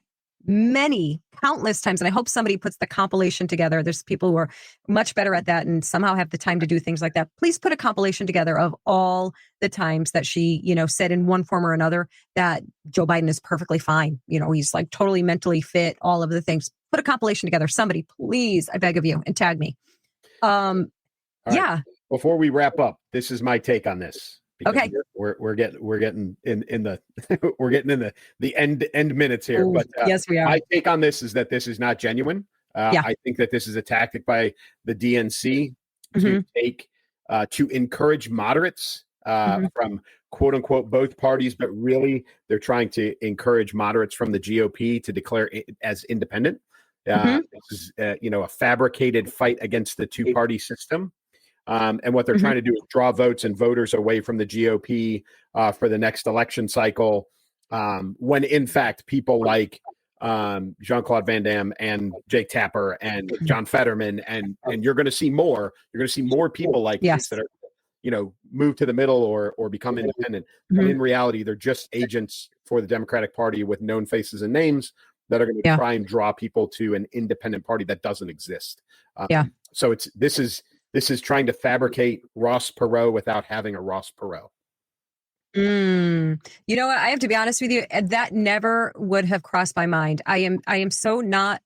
countless times. And I hope somebody puts the compilation together. There's people who are much better at that and somehow have the time to do things like that. Please put a compilation together of all the times that she, said in one form or another that Joe Biden is perfectly fine. He's like totally mentally fit, all of the things. Put a compilation together. Somebody, please, I beg of you, and tag me. Right. Before we wrap up, this is my take on this. Okay. We're getting in the we're getting in the end minutes here. Ooh, but yes, we are. My take on this is that this is not genuine. I think that this is a tactic by the DNC to encourage moderates from quote unquote both parties, but really they're trying to encourage moderates from the GOP to declare it as independent. This is a fabricated fight against the two-party system. And what they're trying to do is draw votes and voters away from the GOP for the next election cycle, when in fact people like Jean-Claude Van Damme and Jake Tapper and John Fetterman and you're going to see more. You're going to see more people like this that are, move to the middle or become independent. And in reality, they're just agents for the Democratic Party with known faces and names that are going to try and draw people to an independent party that doesn't exist. So this is trying to fabricate Ross Perot without having a Ross Perot. You know what? I have to be honest with you. That never would have crossed my mind. I am so not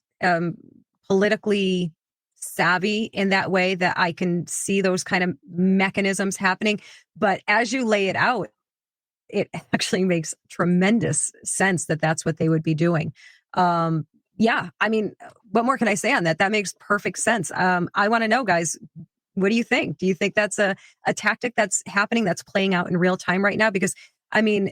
politically savvy in that way that I can see those kind of mechanisms happening. But as you lay it out, it actually makes tremendous sense that that's what they would be doing. Yeah, I mean, what more can I say on that? That makes perfect sense. I want to know, guys, what do you think? Do you think that's a tactic that's happening, that's playing out in real time right now? Because, I mean,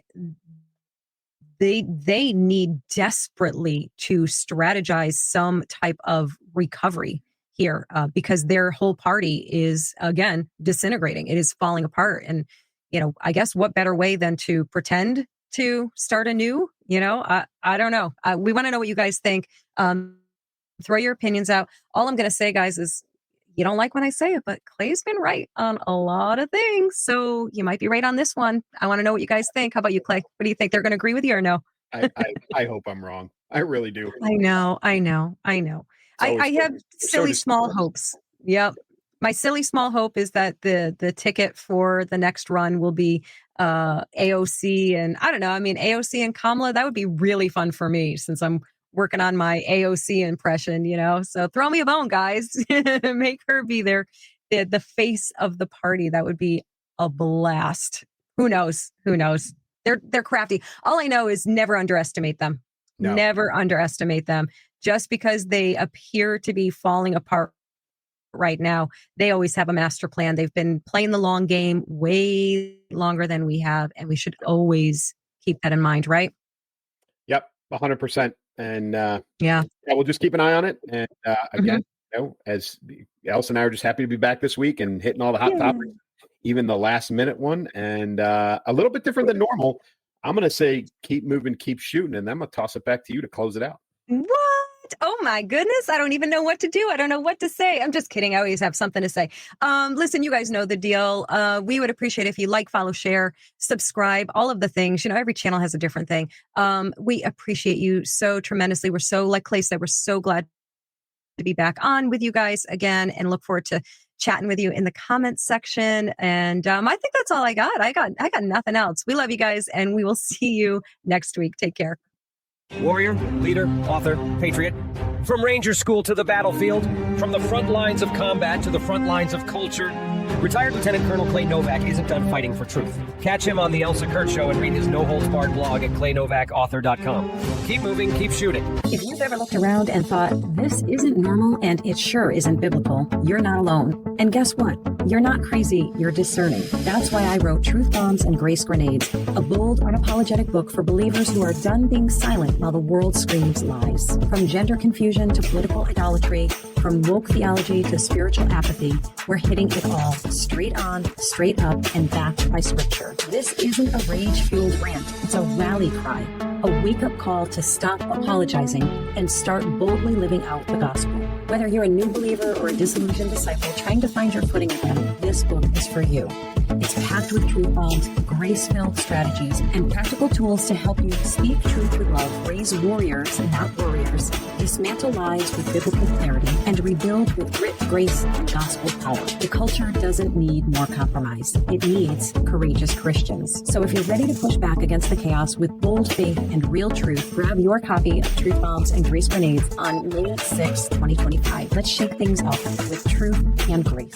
they need desperately to strategize some type of recovery here because their whole party is, again, disintegrating. It is falling apart. And, I guess what better way than to pretend to start anew? I don't know. We want to know what you guys think. Throw your opinions out. All I'm going to say, guys, is you don't like when I say it, but Clay's been right on a lot of things. So you might be right on this one. I want to know what you guys think. How about you, Clay? What do you think? They're going to agree with you or no? I hope I'm wrong. I really do. I know. I have silly small hopes. Yep. My silly small hope is that the ticket for the next run will be AOC. And I don't know. I mean, AOC and Kamala, that would be really fun for me since I'm working on my AOC impression, So throw me a bone, guys. Make her be the face of the party. That would be a blast. Who knows? They're crafty. All I know is never underestimate them. No. Never underestimate them. Just because they appear to be falling apart right now, they always have a master plan. They've been playing the long game way longer than we have, and we should always keep that in mind, right? Yep, 100%. And we'll just keep an eye on it. And again, as Elsa and I are just happy to be back this week and hitting all the hot topics, even the last minute one, and a little bit different than normal. I'm going to say keep moving, keep shooting, and then I'm going to toss it back to you to close it out. What? Oh my goodness. I don't even know what to do. I don't know what to say. I'm just kidding. I always have something to say. Listen, you guys know the deal. We would appreciate if you like, follow, share, subscribe, all of the things. Every channel has a different thing. We appreciate you so tremendously. We're so, like Clay said, we're so glad to be back on with you guys again and look forward to chatting with you in the comments section. And I think that's all I got. I got nothing else. We love you guys and we will see you next week. Take care. Warrior, leader, author, patriot. From ranger school to the battlefield, from the front lines of combat to the front lines of culture, retired Lieutenant Colonel Clay Novak isn't done fighting for truth. Catch him on the Elsa Kurt Show and read his no-holds-barred blog at claynovakauthor.com. Keep moving, keep shooting. If you've ever looked around and thought, this isn't normal and it sure isn't biblical, you're not alone. And guess what? You're not crazy, you're discerning. That's why I wrote Truth Bombs and Grace Grenades, a bold, unapologetic book for believers who are done being silent while the world screams lies. From gender confusion to political idolatry, from woke theology to spiritual apathy, we're hitting it all straight on, straight up, and backed by scripture. This isn't a rage-fueled rant. It's a rally cry, a wake-up call to stop apologizing and start boldly living out the gospel. Whether you're a new believer or a disillusioned disciple trying to find your footing again, this book is for you. It's packed with truth bombs, grace-filled strategies, and practical tools to help you speak truth with love, raise warriors, not warriors, dismantle lies with biblical clarity, and rebuild with grit, grace, and gospel power. The culture doesn't need more compromise. It needs courageous Christians. So if you're ready to push back against the chaos with bold faith and real truth, grab your copy of Truth Bombs and Grace Grenades on May 6, 2025. Let's shake things up with truth and grace.